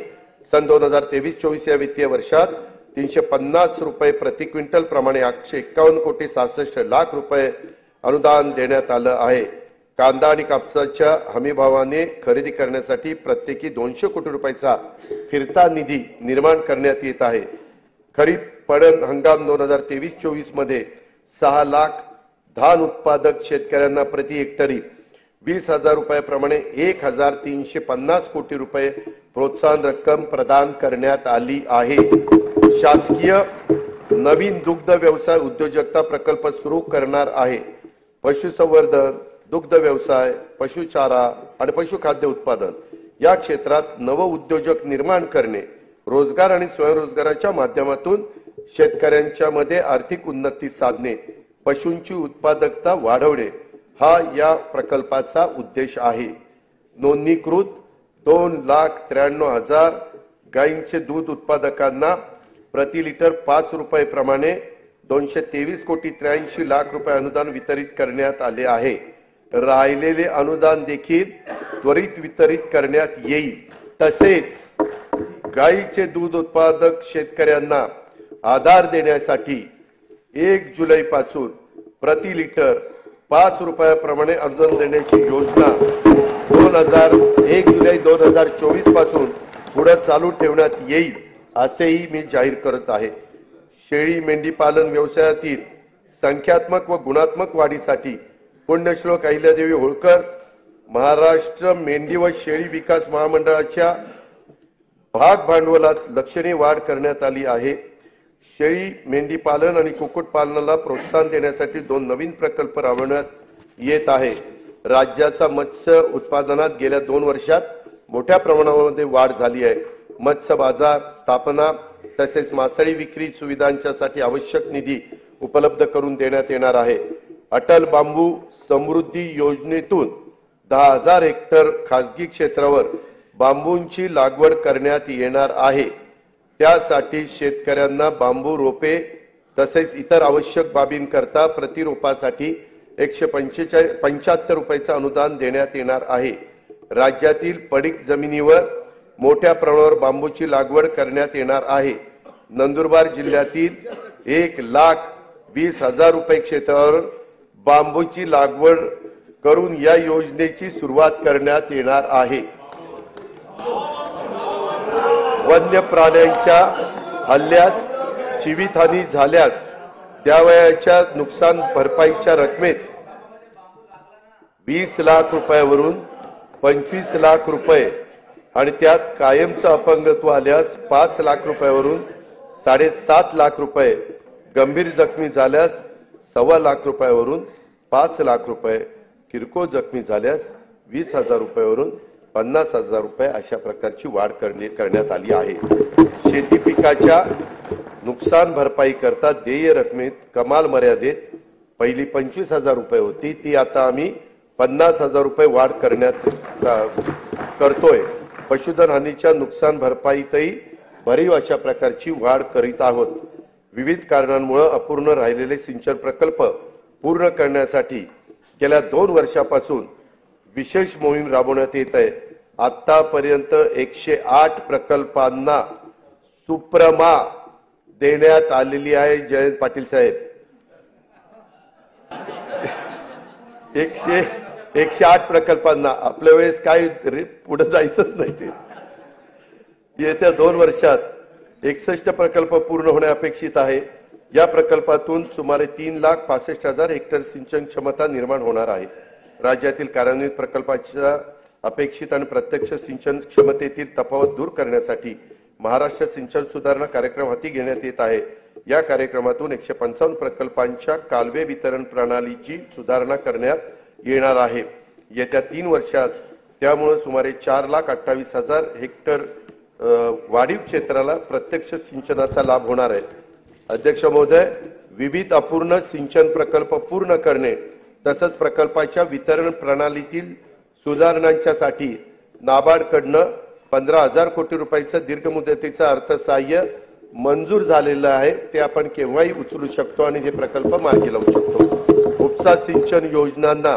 सन 2023-24 या वित्तीय वर्षात 350 रुपये प्रति क्विंटल प्रमाणे 851,66,00,000 रुपये अनुदान देण्यात आलं आहे। कांदा आणि कापसाच्या हमीभावाने खरेदी करण्यासाठी प्रत्येकी 200 कोटी रुपयाचा फिरता निधी निर्माण करण्यात येत आहे। खरीप पडन हंगाम 2023-24 मध्ये 6 लाख धान उत्पादक शेतकऱ्यांना प्रति हेक्टरी 20,000 रुपयाप्रमाणे 1,350 कोटी रुपये प्रोत्साहन रक्कम प्रदान करण्यात आली आहे। शासकीय नवीन दुग्ध व्यवसाय उद्योजकता प्रकल्प सुरू करणार आहे। पशुसंवर्धन, दुग्ध व्यवसाय, पशुचारा आणि पशुखाद्य उत्पादन या क्षेत्रात नव उद्योजक निर्माण करणे, रोजगार आणि स्वयंरोजगाराच्या माध्यमातून शेतकऱ्यांच्या मध्ये आर्थिक उन्नती साधणे, पशूंची उत्पादकता वाढवणे हा या प्रकल्पाचा उद्देश आहे। नोंदणीकृत 2,93,000 गायींचे दूध उत्पादकांना प्रति लिटर 5 रुपये प्रमाणे 223,83,00,000 रुपये अनुदान वितरित करण्यात आले आहे। राहिलेले अनुदान देखील त्वरित वितरित करण्यात येईल। तसेच गायीचे दूध उत्पादक शेतकऱ्यांना आधार देण्यासाठी 1 जुलै पासून प्रति लिटर 5 रुपयाप्रमाणे अनुदान देण्याची योजना 1 जुलै 2024 पासून पुढे चालू ठेवण्यात येईल असेही मी जाहीर करत आहे। शेळी मेंढी पालन व्यवसायातील संख्यात्मक व गुणात्मक वाढीसाठी पुण्यश्लोक अहिल्यादेवी होळकर महाराष्ट्र मेंढी व शेळी विकास महामंडळाच्या भाग भांडवलात लक्षणीय वाढ करण्यात आली आहे। शेळी मेंढी पालन आणि कुक्कुट पालनाला प्रोत्साहन देण्यासाठी 2 नवीन प्रकल्प राबवण्यात येत आहे। राज्याचा मत्स्य उत्पादनात गेल्या 2 वर्षात मोठ्या प्रमाणामध्ये वाढ झाली आहे। मत्स्य बाजार स्थापना तसेच मासळी विक्री सुविधांच्यासाठी आवश्यक निधी उपलब्ध करून देण्यात येणार आहे। अटल बांबू समृद्धी योजनेतून 10,000 हेक्टर खासगी क्षेत्रावर बांबूंची लागवड करण्यात येणार आहे। त्यासाठी शेतकऱ्यांना बांबू रोपे तसेच इतर आवश्यक बाबींकरता प्रति रोपासाठी 175 रुपयाचं अनुदान देण्यात येणार आहे। राज्यातील पडीक जमिनीवर मोठ्या प्रमाणावर बांबूची लागवड करण्यात येणार आहे। नंदुरबार जिल्ह्यातील 1,20,000 रुपये क्षेत्रावर बांबूची लागवड करून या योजनेची सुरुवात करण्यात येणार आहे। वन्य प्राण्यांच्या हल्ल्यात जीवितहानी झाल्यास द्यावयाच्या नुकसान भरपाईच्या रकमेत 20 लाख रुपयावरून 25 लाख रुपये आणि त्यात कायमचं अपंगत्व आल्यास 5 लाख रुपयावरून 7.5 लाख रुपये, गंभीर जखमी झाल्यास 1.25 लाख रुपयावरून 5 लाख रुपये, किरकोळ जखमी झाल्यास 20,000 रुपयावरून 50,000 रुपये अशा प्रकारची वाढ करण्यात आली आहे। शेती पिकाच्या नुकसान भरपाई करता देय रकमेत कमाल मर्यादेत पहिली 25,000 रुपये होती ती आता आम्ही 50,000 रुपये वाढ करतोय। पशुधन हानीच्या नुकसान भरपाईतही भरीव अशा प्रकारची वाढ करीत आहोत। विविध कारणांमुळे अपूर्ण राहिलेले सिंचन प्रकल्प पूर्ण करण्यासाठी गेल्या 2 वर्षापासून विशेष मोहीम राबवण्यात येत आहे। आतापर्यंत 108 प्रकल्पांना सुप्रमा देण्यात आलेली आहे। जयंत पाटील साहेब 108 प्रकल्पांना आपल्या वेळेस काय पुढे जायचंच नाही। ते येत्या 2 वर्षात 61 प्रकल्प पूर्ण होणे अपेक्षित आहे। या प्रकल्पातून सुमारे 3,65,000 हेक्टर सिंचन क्षमता निर्माण होणार आहे। राज्यातील कार्यान्वित प्रकल्पाच्या अपेक्षित आणि प्रत्यक्ष सिंचन क्षमतेतील तफावत दूर करण्यासाठी महाराष्ट्र सिंचन सुधारणा कार्यक्रम हाती घेण्यात येत आहे। या कार्यक्रमातून 155 प्रकल्पांच्या कालवे वितरण प्रणालीची सुधारणा करण्यात येणार आहे। येत्या 3 वर्षात त्यामुळे सुमारे 4,28,000 हेक्टर वाढीव क्षेत्राला प्रत्यक्ष सिंचनाचा लाभ होणार आहे। अध्यक्ष महोदय, विविध अपूर्ण सिंचन प्रकल्प पूर्ण करणे तसंच प्रकल्पाच्या वितरण प्रणालीतील सुधारणांच्यासाठी नाबार्डकडनं 15,000 कोटी रुपयाचं दीर्घ मुदतीचं अर्थसहाय्य मंजूर झालेलं आहे। ते आपण केव्हाही उचलू शकतो आणि हे प्रकल्प मार्गी लावू शकतो। उपसा सिंचन योजनांना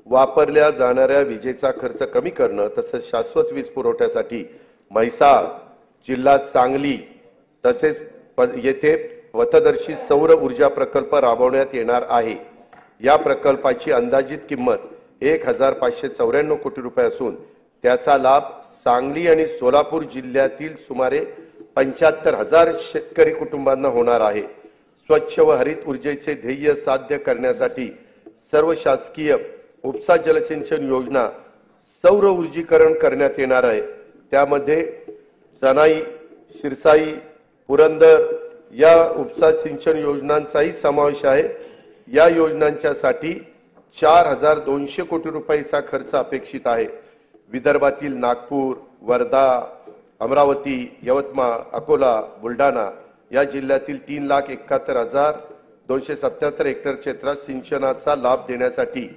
वापरल्या जाणाऱ्या विजेचा खर्च कमी करणं तसंच शाश्वत वीज पुरवठ्यासाठी म्हैसाळ जिल्हा सांगली तसेच येथे पथदर्शी सौर ऊर्जा प्रकल्प राबवण्यात येणार आहे। या प्रकल्पाची अंदाजित किंमत 1,594 कोटी रुपये असून त्याचा लाभ सांगली आणि सोलापूर जिल्ह्यातील सुमारे 75,000 शेतकरी कुटुंबांना होणार आहे। स्वच्छ व हरित ऊर्जेचे ध्येय साध्य करण्यासाठी सर्व शासकीय उपसा जलसिंचन योजना सौर ऊर्जीकरण करण्यात येणार आहे। त्यामध्ये जनाई शिरसाई पुरंदर या उपसा सिंचन योजनांचाही समावेश आहे। या योजनांच्यासाठी 4,200 कोटी रुपयाचा खर्च अपेक्षित आहे। विदर्भातील नागपूर वर्धा अमरावती यवतमाळ अकोला बुलढाणा या जिल्ह्यातील 3,71,277 हेक्टर क्षेत्रात सिंचनाचा लाभ देण्यासाठी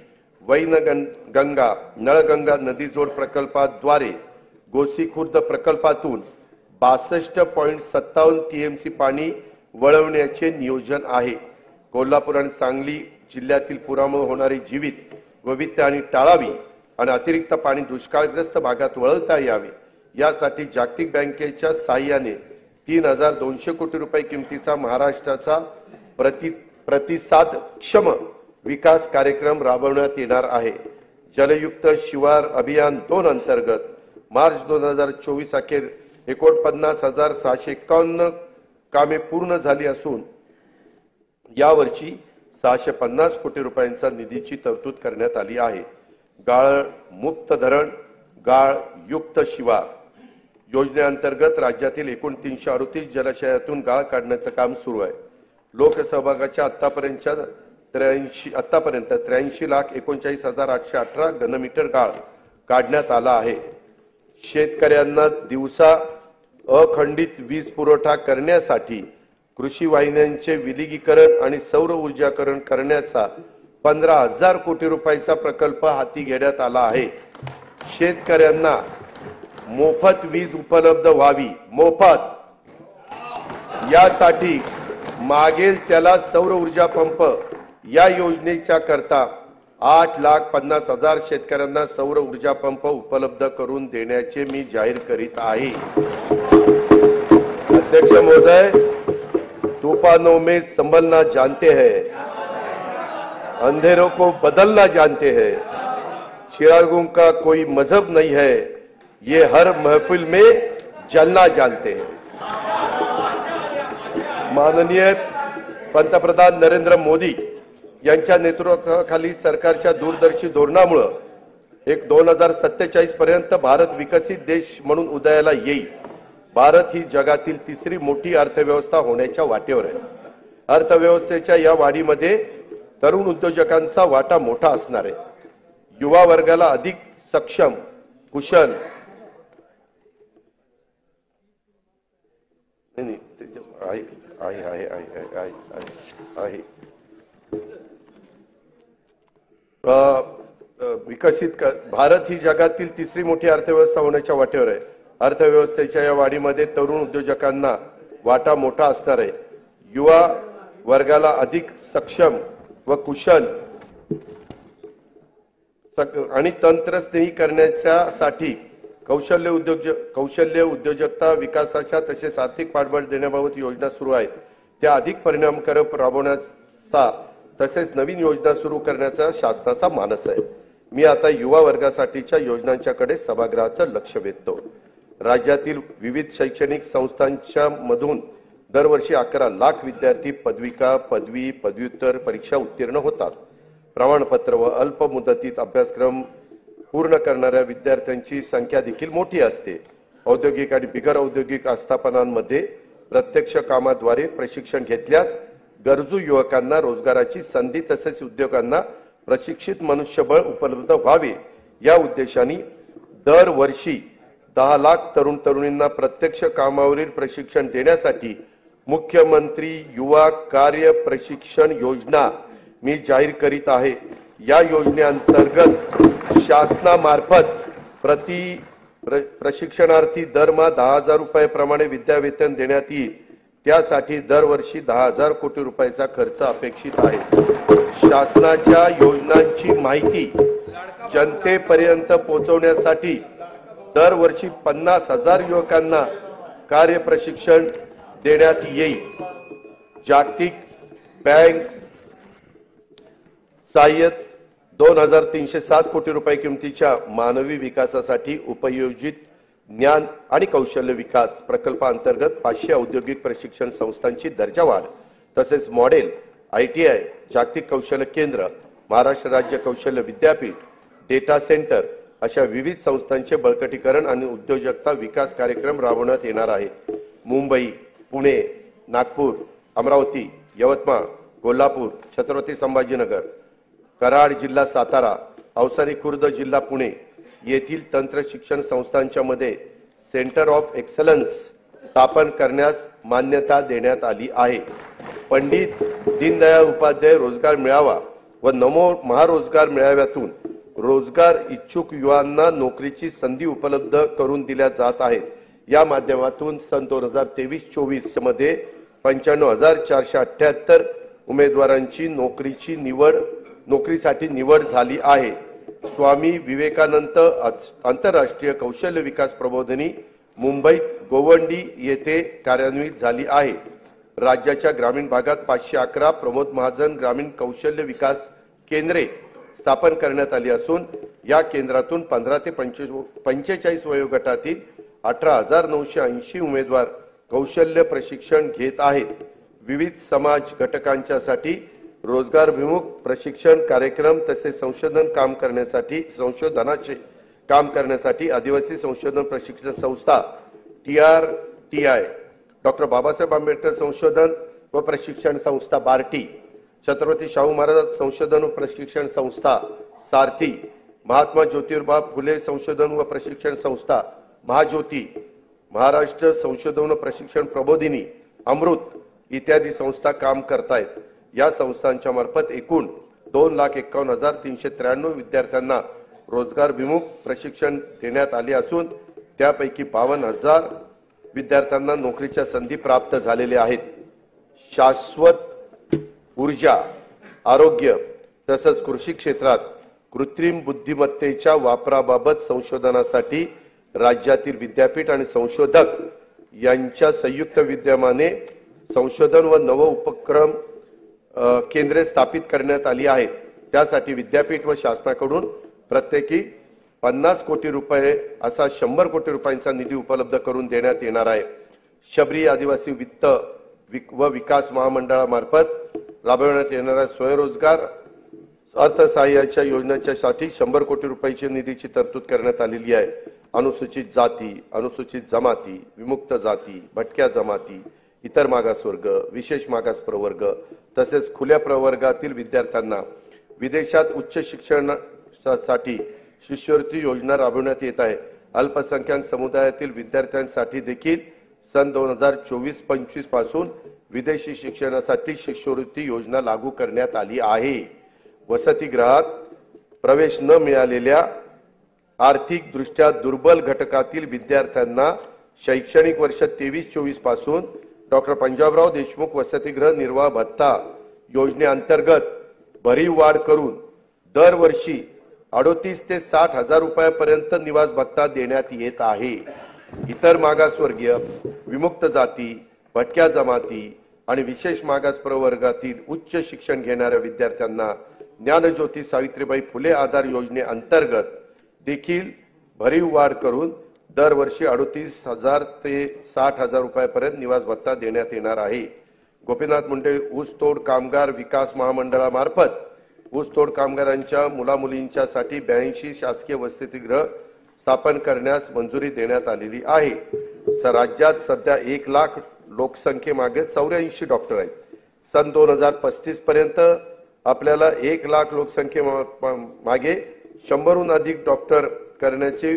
वैनगंगा नळगंगा नदीजोड प्रकल्पाद्वारे गोसीखुर्द प्रकल्पातून 62.57 टीएमसी पाणी वळवण्याचे नियोजन आहे। कोल्हापूर आणि सांगली जिल्ह्यातील पुरामुळे होणारी जीवित विविधहानी टाळावी आणि अतिरिक्त पाणी दुष्काळग्रस्त भागात वळवता यावे यासाठी जागतिक बँकेच्या सहाय्याने 3,200 कोटी रुपये किमतीचा महाराष्ट्राचा प्रतिसादक्षम विकास कार्यक्रम राबवण्यात येणार आहे। जलयुक्त शिवार अभियान 2 अंतर्गत मार्च 2024 अखेर 49,651 कामे पूर्ण झाली असून यावर्षी 650 कोटी रुपयांचा निधीची तरतूद करण्यात आली आहे। गाळ मुक्त धरण गाळ युक्त शिवार योजनेअंतर्गत राज्यातील एकूण 338 जलाशयातून गाळ काढण्याचं काम सुरू आहे। लोकसहभागाच्या आतापर्यंत 83,39,39,818 घनमीटर गाळ काढण्यात आला आहे। शेतकऱ्यांना दिवसा अखंडित वीज पुरवठा करण्यासाठी कृषी वाहिन्यांचे विलगीकरण आणि सौर ऊर्जाकरण करण्याचा 15,000 कोटी रुपयाचा प्रकल्प हाती घेण्यात आला आहे। शेतकऱ्यांना मोफत वीज उपलब्ध व्हावी मोफत यासाठी मागेल त्याला सौर ऊर्जा पंप या योजनेच्या करता 8,50,000 शेतकऱ्यांना सौर ऊर्जा पंप उपलब्ध करून देण्याचे मी जाहीर करीत आहे। अध्यक्ष महोदय, तूफानों में संभलना जानते हैं, अंधेरों को बदलना जानते हैं, चिरागों का कोई मजहब नहीं है, ये हर महफिल में जलना जानते हैं। माननीय पंतप्रधान नरेंद्र मोदी यांच्या नेतृत्वाखाली सरकारच्या दूरदर्शी धोरणामुळे 2047 पर्यंत भारत विकसित देश म्हणून उदयाला येईल। भारत ही जगातील तिसरी मोठी अर्थव्यवस्था होण्याच्या वाटेवर आहे। अर्थव्यवस्थेच्या या वाढीमध्ये तरुण उद्योजकांचा वाटा मोठा असणार आहे। युवा वर्गाला अधिक सक्षम कुशल भारत ही जगातील तिसरी मोठी अर्थव्यवस्था होण्याच्या वाटेवर आहे। अर्थव्यवस्थेच्या या वाढीमध्ये तरुण उद्योजकांना वाटा मोठा असणार आहे। युवा वर्गाला अधिक सक्षम व कुशल आणि तंत्रस्नेही करण्यासाठी कौशल्य उद्योजकता विकासाच्या तसेच आर्थिक पाठबळ देण्याबाबत योजना सुरू आहेत। त्या अधिक परिणामकारक राबवण्याचा तसेच नवीन योजना सुरू करण्याचा शासनाचा मानस आहे। मी आता युवा वर्गासाठीच्या योजनांच्याकडे सभागृहाचं लक्ष वेधतो। राज्यातील विविध शैक्षणिक संस्थांच्या मधून दरवर्षी 11 लाख विद्यार्थी पदविका पदवी पदव्युत्तर परीक्षा उत्तीर्ण होतात। प्रमाणपत्र व अल्प मुदतीत अभ्यासक्रम पूर्ण करणाऱ्या विद्यार्थ्यांची संख्या देखील मोठी असते। औद्योगिक आणि बिगर औद्योगिक आस्थापनांमध्ये प्रत्यक्ष कामाद्वारे प्रशिक्षण घेतल्यास गरजू युवकांना रोजगाराची संधी तसेच उद्योगांना प्रशिक्षित मनुष्यबळ उपलब्ध व्हावे या उद्देशाने दरवर्षी 10 लाख तरुण तरुणींना प्रत्यक्ष कामावरील प्रशिक्षण देण्यासाठी मुख्यमंत्री युवा कार्य प्रशिक्षण योजना मी जाहीर करीत आहे। या योजनेअंतर्गत शासनामार्फत प्रशिक्षणार्थी दरमहा 10,000 रुपये प्रमाणे विद्यावेतन देण्यात येईल। त्यासाठी दरवर्षी 10,000 कोटी रुपयाचा खर्च अपेक्षित आहे। शासनाच्या योजनांची माहिती जनतेपर्यंत पोहोचवण्यासाठी दरवर्षी 50,000 युवकांना कार्य प्रशिक्षण देण्यात येईल। जागतिक बँक सहाय्यित 2,307 कोटी रुपये किमतीच्या मानवी विकासासाठी उपयोजित ज्ञान आणि कौशल्य विकास प्रकल्पाअंतर्गत 500 औद्योगिक प्रशिक्षण संस्थांची दर्जा वाढ तसेच मॉडेल ITI जागतिक कौशल्य केंद्र महाराष्ट्र राज्य कौशल्य विद्यापीठ डेटा सेंटर अशा विविध संस्थांचे बळकटीकरण आणि उद्योजकता विकास कार्यक्रम राबवण्यात येणार आहे। मुंबई, पुणे, नागपूर, अमरावती, यवतमाळ, कोल्हापूर, छत्रपती संभाजीनगर, कराड जिल्हा सातारा, अवसारी खुर्द जिल्हा पुणे येथील तंत्र शिक्षण संस्थांच्या मध्ये सेंटर ऑफ एक्सलन्स स्थापन करण्यास मान्यता देण्यात आली आहे। पंडित दीनदयाळ उपाध्याय रोजगार मेळावा व नमो महारोजगार मेळाव्यातून रोजगार इच्छुक युवांना नोकरीची संधी उपलब्ध करून दिल्या जात आहेत। या माध्यमातून सन 2023-24 मध्ये 95,478 उमेदवारांची नोकरीसाठी निवड झाली आहे। स्वामी विवेकानंद आंतरराष्ट्रीय कौशल्य विकास प्रबोधिनी मुंबईत गोवंडी येथे कार्यान्वित झाली आहे। राज्याच्या ग्रामीण भागात 511 प्रमोद महाजन ग्रामीण कौशल्य विकास केंद्रे स्थापन करण्यात आली असून या केंद्रातून 15 ते 45 वयोगटातील 18,980 उमेदवार कौशल्य प्रशिक्षण घेत आहेत। विविध समाज घटकांच्यासाठी रोजगारभिमुख प्रशिक्षण कार्यक्रम तसेच संशोधनाचे काम करण्यासाठी आदिवासी संशोधन प्रशिक्षण संस्था TRTI, डॉक्टर बाबासाहेब आंबेडकर संशोधन व प्रशिक्षण संस्था बार्टी, छत्रपती शाहू महाराज संशोधन व प्रशिक्षण संस्था सारथी, महात्मा ज्योतिबा फुले संशोधन व प्रशिक्षण संस्था महाज्योती, महाराष्ट्र संशोधन व प्रशिक्षण प्रबोधिनी अमृत इत्यादी संस्था काम करतायत। या संस्थांच्या मार्फत एकूण 2,51,393 विद्यार्थ्यांना रोजगारभिमुख प्रशिक्षण देण्यात आले असून त्यापैकी 52,000 विद्यार्थ्यांना नोकरीच्या संधी प्राप्त झालेल्या आहेत। शाश्वत ऊर्जा, आरोग्य तसेच कृषी क्षेत्रात कृत्रिम बुद्धिमत्तेच्या वापराबाबत संशोधनासाठी राज्यातील विद्यापीठ आणि संशोधक यांच्या संयुक्त विद्यमाने संशोधन व नव उपक्रम केंद्रे स्थापित करण्यात आली आहेत। त्यासाठी विद्यापीठ व शासनाकडून प्रत्येकी 50 कोटी रुपये असा 100 कोटी रुपयांचा निधी उपलब्ध करून देण्यात येणार आहे। शबरी आदिवासी वित्त व विकास महामंडळामार्फत राबवण्यात येणाऱ्या स्वयंरोजगार अर्थसहाय्याच्या योजनेच्यासाठी 100 कोटी रुपयाची निधीची तरतूद करण्यात आलेली आहे। अनुसूचित जाती, अनुसूचित जमाती, विमुक्त जाती, भटक्या जमाती, इतर मागासवर्ग, विशेष मागास प्रवर्ग तसेच खुल्या प्रवर्गातील विद्यार्थ्यांना विदेशात उच्च शिक्षणासाठी शिष्यवृत्ती योजना राबवण्यात येत आहे। अल्पसंख्याक समुदायातील विद्यार्थ्यांसाठी देखील सन 2024-25 पासून विदेशी शिक्षणासाठी शिष्यवृत्ती योजना लागू करण्यात आली आहे। वसतिगृहात प्रवेश न मिळालेल्या आर्थिक दृष्ट्या दुर्बल घटकातील विद्यार्थ्यांना शैक्षणिक वर्ष 23-24 पासून डॉक्टर पंजाबराव देशमुख वसतिगृह निर्वाह भत्ता योजनेअंतर्गत भरीव वाढ करून दरवर्षी 38 ते 60,000 रुपयापर्यंत निवास भत्ता देण्यात येत आहे। इतर मागासवर्गीय, विमुक्त जाती, भटक्या जमाती आणि विशेष मागास प्रवर्गातील उच्च शिक्षण घेणाऱ्या विद्यार्थ्यांना ज्ञानज्योती सावित्रीबाई फुले आधार योजनेअंतर्गत देखील भरीव वाढ करून दरवर्षी 38,000 ते 60,000 रुपयापर्यंत निवास भत्ता देण्यात येणार आहे। गोपीनाथ मुंडे ऊसतोड कामगार विकास महामंडळामार्फत ऊसतोड कामगारांच्या मुलामुलींच्यासाठी 82 शासकीय वसतिगृह स्थापन करण्यास मंजुरी देण्यात आलेली आहे। राज्यात सध्या 1 लाख लोकसंख्येमागे 84 डॉक्टर आहेत। सन 2035 पर्यंत आपल्याला 1 लाख लोकसंख्येमागे 100हून अधिक डॉक्टर करण्याचे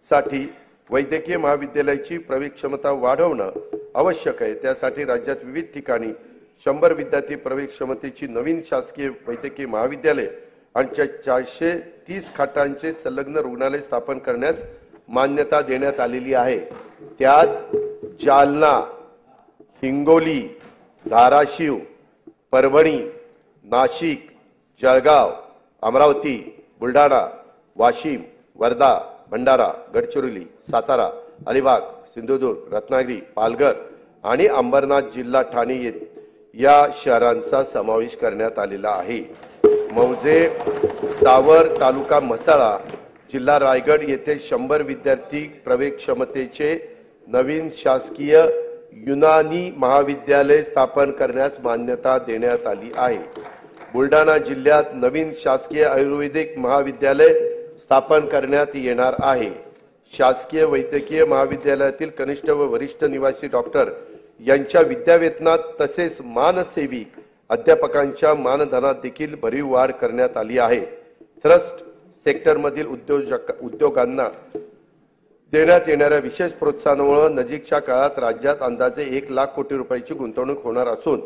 साठी वैद्यकीय महाविद्यालयाची प्रवेश क्षमता वाढवणं आवश्यक आहे। त्यासाठी राज्यात विविध ठिकाणी 100 विद्यार्थी प्रवेश क्षमतेची नवीन शासकीय वैद्यकीय महाविद्यालय आणि 430 खाटांचे संलग्न रुग्णालय स्थापन करण्यास मान्यता देण्यात आलेली आहे। त्यात जालना, हिंगोली, धाराशिव, परभणी, नाशिक, जळगाव, अमरावती, बुलढाणा, वाशिम, वर्धा, भंडारा, गडचिरोली, सातारा, अलिबाग, सिंधुदुर्ग, रत्नागिरी, पालघर आणि अंबरनाथ जिल्हा ठाणे या शहरांचा समावेश करण्यात आलेला आहे। मौजे, सावर, तालुका म्हसळा, जिल्हा रायगड येथे 100 विद्यार्थी प्रवेश क्षमतेचे नवीन शासकीय युनानी महाविद्यालय स्थापन करण्यास मान्यता देण्यात आली आहे। बुलढाणा जिल्ह्यात नवीन शासकीय आयुर्वेदिक महाविद्यालय स्थापन करण्यात येणार आहे। शासकीय वैद्यकीय महाविद्यालयातील कनिष्ठ व वरिष्ठ निवासी डॉक्टर यांच्या विद्यावेतनात तसेच मानसेवी अध्यापकांच्या मानधनात देखील भरीव वाढ करण्यात आली आहे। ट्रस्ट सेक्टरमधील उद्योगांना देण्यात येणाऱ्या विशेष प्रोत्साहनामुळे नजीकच्या काळात राज्यात अंदाजे 1 लाख कोटी रुपयांची गुंतवणूक होणार असून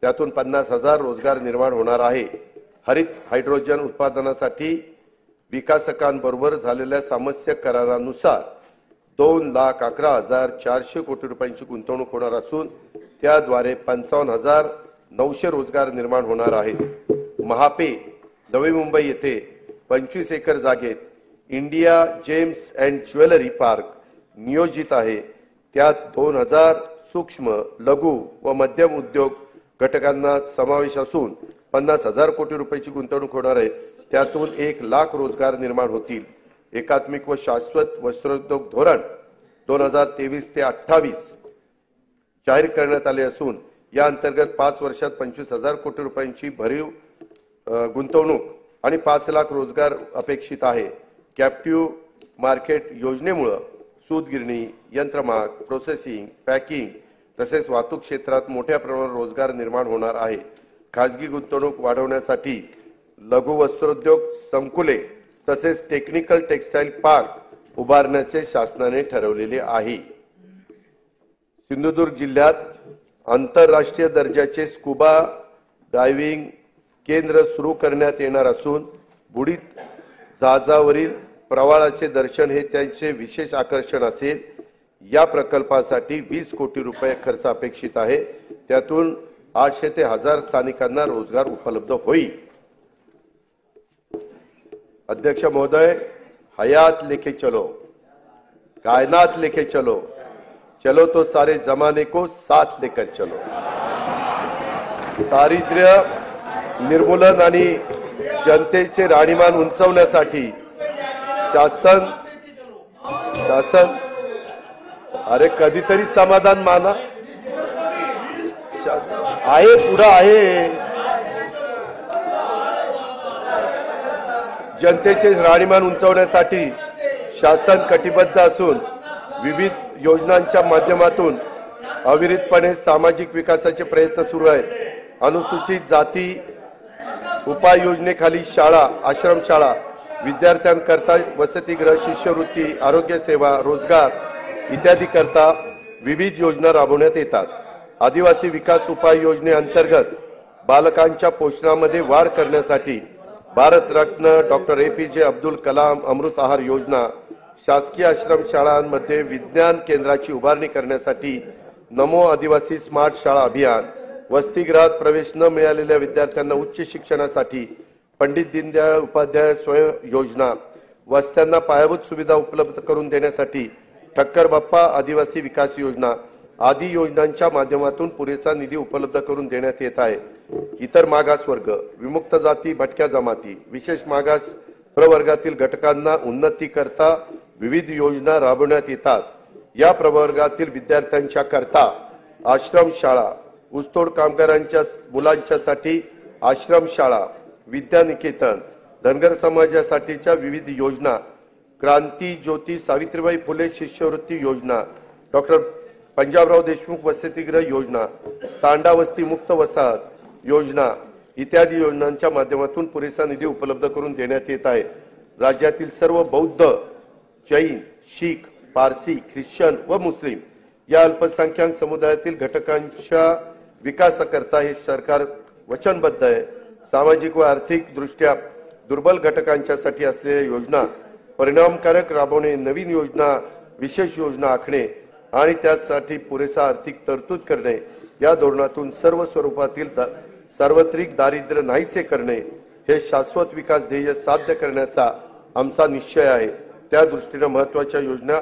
त्यातून 50,000 रोजगार निर्माण होणार आहे। हरित हायड्रोजन उत्पादनासाठी विकासकांबरोबर झालेल्या सामंजस्य करारानुसार 2,11,400 कोटी रुपयांची गुंतवणूक होणार असून त्याद्वारे 55,900 रोजगार निर्माण होणार आहेत। महापे, नवी मुंबई येथे 25 एकर जागेत India gems and jewellery park नियोजित आहे। त्यात 2,000 सूक्ष्म, लघु व मध्यम उद्योग घटकांना समावेश असून 50,000 कोटी रुपयांची गुंतवणूक होणार आहे। त्यातून 1 लाख रोजगार निर्माण होतील। एकात्मिक व शाश्वत वस्त्रोद्योग धोरण 2023 ते 28 जाहीर करण्यात आले असून या अंतर्गत 5 वर्षात 25,000 कोटी रुपयांची भरीव गुंतवणूक आणि 5 लाख रोजगार अपेक्षित आहे। कॅप्टिव्ह मार्केट योजनेमुळे सूतगिरणी, यंत्रमाग, प्रोसेसिंग, पॅकिंग तसेच वाहतूक क्षेत्रात मोठ्या प्रमाणावर रोजगार निर्माण होणार आहे। खाजगी गुंतवणूक वाढवण्यासाठी लघु वस्त्रोद्योग संकुले तसेच टेक्निकल टेक्सटाईल पार्क उभारण्याचे शासनाने ठरवलेले आहे। सिंधुदुर्ग जिल्ह्यात आंतरराष्ट्रीय दर्जाचे स्कुबा डायव्हिंग केंद्र सुरू करण्यात येणार असून बुडीत जहाजावरील प्रवाळाचे दर्शन हे त्यांचे विशेष आकर्षण असेल। या प्रकल्पासाठी 20 कोटी रुपये खर्च अपेक्षित आहे। त्यातून 800 ते 1000 स्थानिकांना रोजगार उपलब्ध होईल। अध्यक्ष महोदय, हयात लेके चलो, कायनात लेके चलो, चलो तो सारे जमाने को साथ लेकर चलो। दारिद्र्य निर्मूलन आणि जनतेचे राहणीमान उंचावण्यासाठी शासन अरे कधीतरी समाधान माना आहे, पुढे आहे। जनतेचे राहणीमान उंचावण्यासाठी शासन कटिबद्ध असून विविध योजनांच्या माध्यमातून अविरतपणे सामाजिक विकासाचे प्रयत्न सुरू आहेत। अनुसूचित जाती उपाययोजनेखाली शाळा, आश्रमशाळा, विद्यार्थ्यांकरता वसतिगृह, शिष्यवृत्ती, आरोग्य सेवा, रोजगार इत्यादी करता विविध योजना राबवण्यात येतात। आदिवासी विकास उपाय योजनेअंतर्गत बालकांच्या पोषणामध्ये वाढ करण्यासाठी भारतरत्न डॉक्टर APJ अब्दुल कलाम अमृत आहार योजना, शासकीय आश्रमशाळांमध्ये विज्ञान केंद्राची उभारणी करण्यासाठी नमो आदिवासी स्मार्ट शाळा अभियान, वसतिगृहात प्रवेश न मिळालेल्या विद्यार्थ्यांना उच्च शिक्षणासाठी पंडित दीनदयाळ उपाध्याय स्वयं योजना, वस्त्यांना पायाभूत सुविधा उपलब्ध करून देण्यासाठी ठक्कर बाप्पा आदिवासी विकास योजना आदी योजनांच्या माध्यमातून पुरेसा निधी उपलब्ध करून देण्यात येत आहे। इतर मागासवर्ग, विमुक्त जाती, भटक्या जमाती, विशेष मागास प्रवर्गातील घटकांना उन्नती करता विविध योजना राबवण्यात येतात। या प्रवर्गातील विद्यार्थ्यांच्या करता आश्रमशाळा, ऊसतोड कामगारांच्या मुलांच्यासाठी आश्रमशाळा, विद्यानिकेतन, धनगर समाजासाठीच्या विविध योजना, क्रांती ज्योती सावित्रीबाई फुले शिष्यवृत्ती योजना, डॉक्टर पंजाबराव देशमुख वसतिगृह योजना, तांडा वस्ती मुक्त वसाहत योजना इत्यादी योजनांच्या माध्यमातून पुरेसा निधी उपलब्ध करून देण्यात येत आहे। राज्यातील सर्व बौद्ध, जैन, शीख, पारसी, ख्रिश्चन व मुस्लिम या अल्पसंख्याक समुदायातील घटकांच्या विकासाकरता हे सरकार वचनबद्ध आहे। सामाजिक व आर्थिक दृष्ट्या दुर्बल घटकांच्यासाठी असलेल्या योजना परिणामकारक राबवणे, नवीन योजना, विशेष योजना आखणे आणि त्यासाठी पुरेसा आर्थिक तरतूद करणे, या धोरणातून सर्व स्वरूपातील सार्वत्रिक दारिद्र्य नाहीसे करणे हे शाश्वत विकास ध्येय साध्य करण्याचा आमचा निश्चय आहे। त्या दृष्टीने महत्त्वाच्या योजना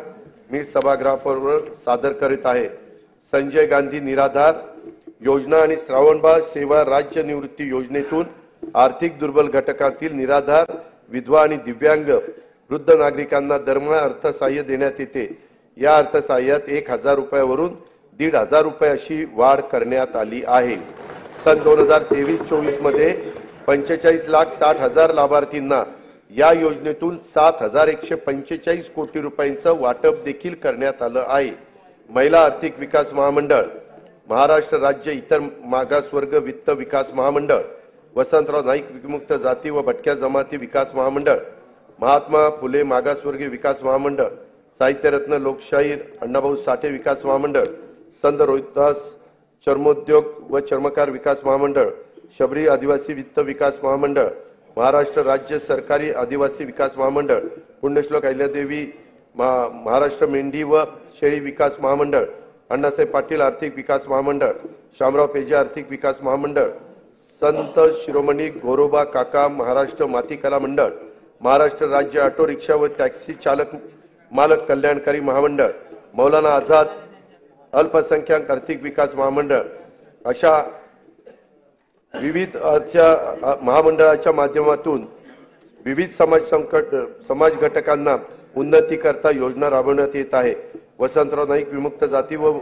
मी सभागृहावर सादर करीत आहे। संजय गांधी निराधार योजना आणि श्रावणबाळ सेवा राज्य निवृत्ती योजनेतून आर्थिक दुर्बल घटकातील निराधार, विधवा आणि दिव्यांग वृद्ध नागरिकांना दरमहा अर्थसहाय्य देण्यात येते। या अर्थसहाय्यात 1000 रुपयावरून 1500 रुपये अशी वाढ करण्यात आली आहे। सन 2023-24 मध्ये 45,60,000 लाभार्थींना या योजनेतून 7,145 कोटी रुपयांचं वाटप देखील करण्यात आलं आहे। महिला आर्थिक विकास महामंडळ, महाराष्ट्र राज्य इतर मागासवर्ग वित्त विकास महामंडळ, वसंतराव नाईक विमुक्त जाती व भटक्या जमाती विकास महामंडळ, महात्मा फुले मागासवर्गीय विकास महामंडळ, साहित्यरत्न लोकशाहीर अण्णाभाऊ साठे विकास महामंडळ, संत रोहिदास चर्मोद्योग व चर्मकार विकास महामंडळ, शबरी आदिवासी वित्त विकास महामंडळ, महाराष्ट्र राज्य सरकारी आदिवासी विकास महामंडळ, पुण्यश्लोक अहिल्यादेवी महाराष्ट्र मेंढी व शेळी विकास महामंडळ, अण्णासाहेब पाटील आर्थिक विकास महामंडळ, शामराव पेजे आर्थिक विकास महामंडळ, संत शिरोमणी गोरोबा काका महाराष्ट्र माती कला मंडळ, महाराष्ट्र राज्य ऑटो रिक्षा व टॅक्सी चालक मालक कल्याणकारी महामंडळ, मौलाना आझाद अल्पसंख्याक आर्थिक विकास महामंडळ अशा विविध महामंडळाच्या माध्यमातून विविध समाज घटकांना उन्नती करता योजना राबवण्यात येत आहे। वसंतराव नाईक विमुक्त जाती व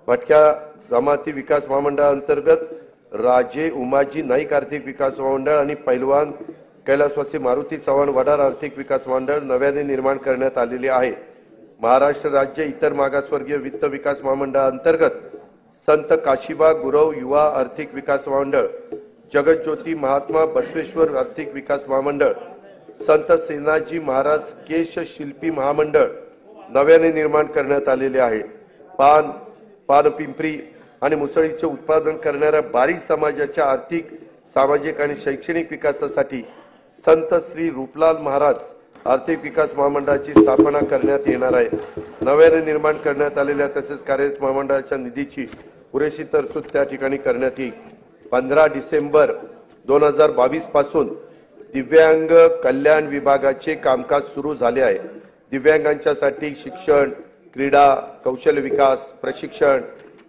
भटक्या जमाती विकास महामंडळांतर्गत राजे उमाजी नाईक आर्थिक विकास महामंडळ आणि पैलवान कैलासवासी मारुती चव्हाण वडार आर्थिक विकास मंडळ नव्याने निर्माण करण्यात आलेले आहे। महाराष्ट्र राज्य इतर मागासवर्गीय वित्त विकास महामंडळांतर्गत संत काशीबा गुरव युवा आर्थिक विकास महामंडळ, जगज्योती महात्मा बसवेश्वर आर्थिक विकास महामंडळ, संत सेनाजी महाराज केश शिल्पी महामंडळ नव्याने निर्माण करण्यात आलेले आहे। पानपिंपरी आणि मुसळीचे उत्पादन करणाऱ्या बारी समाजाच्या आर्थिक, सामाजिक आणि शैक्षणिक विकासासाठी संत श्री रूपलाल महाराज आर्थिक विकास महामंडळाची स्थापना करण्यात येणार आहे। नव्याने निर्माण करण्यात आलेल्या तसेच कार्यरत महामंडळाच्या निधीची पुरेशी तरतूद त्या ठिकाणी करण्यात येईल। 15 डिसेंबर 2022 पासून दिव्यांग कल्याण विभागाचे कामकाज सुरू झाले आहे। दिव्यांगांच्यासाठी शिक्षण, क्रीडा, कौशल्य विकास, प्रशिक्षण,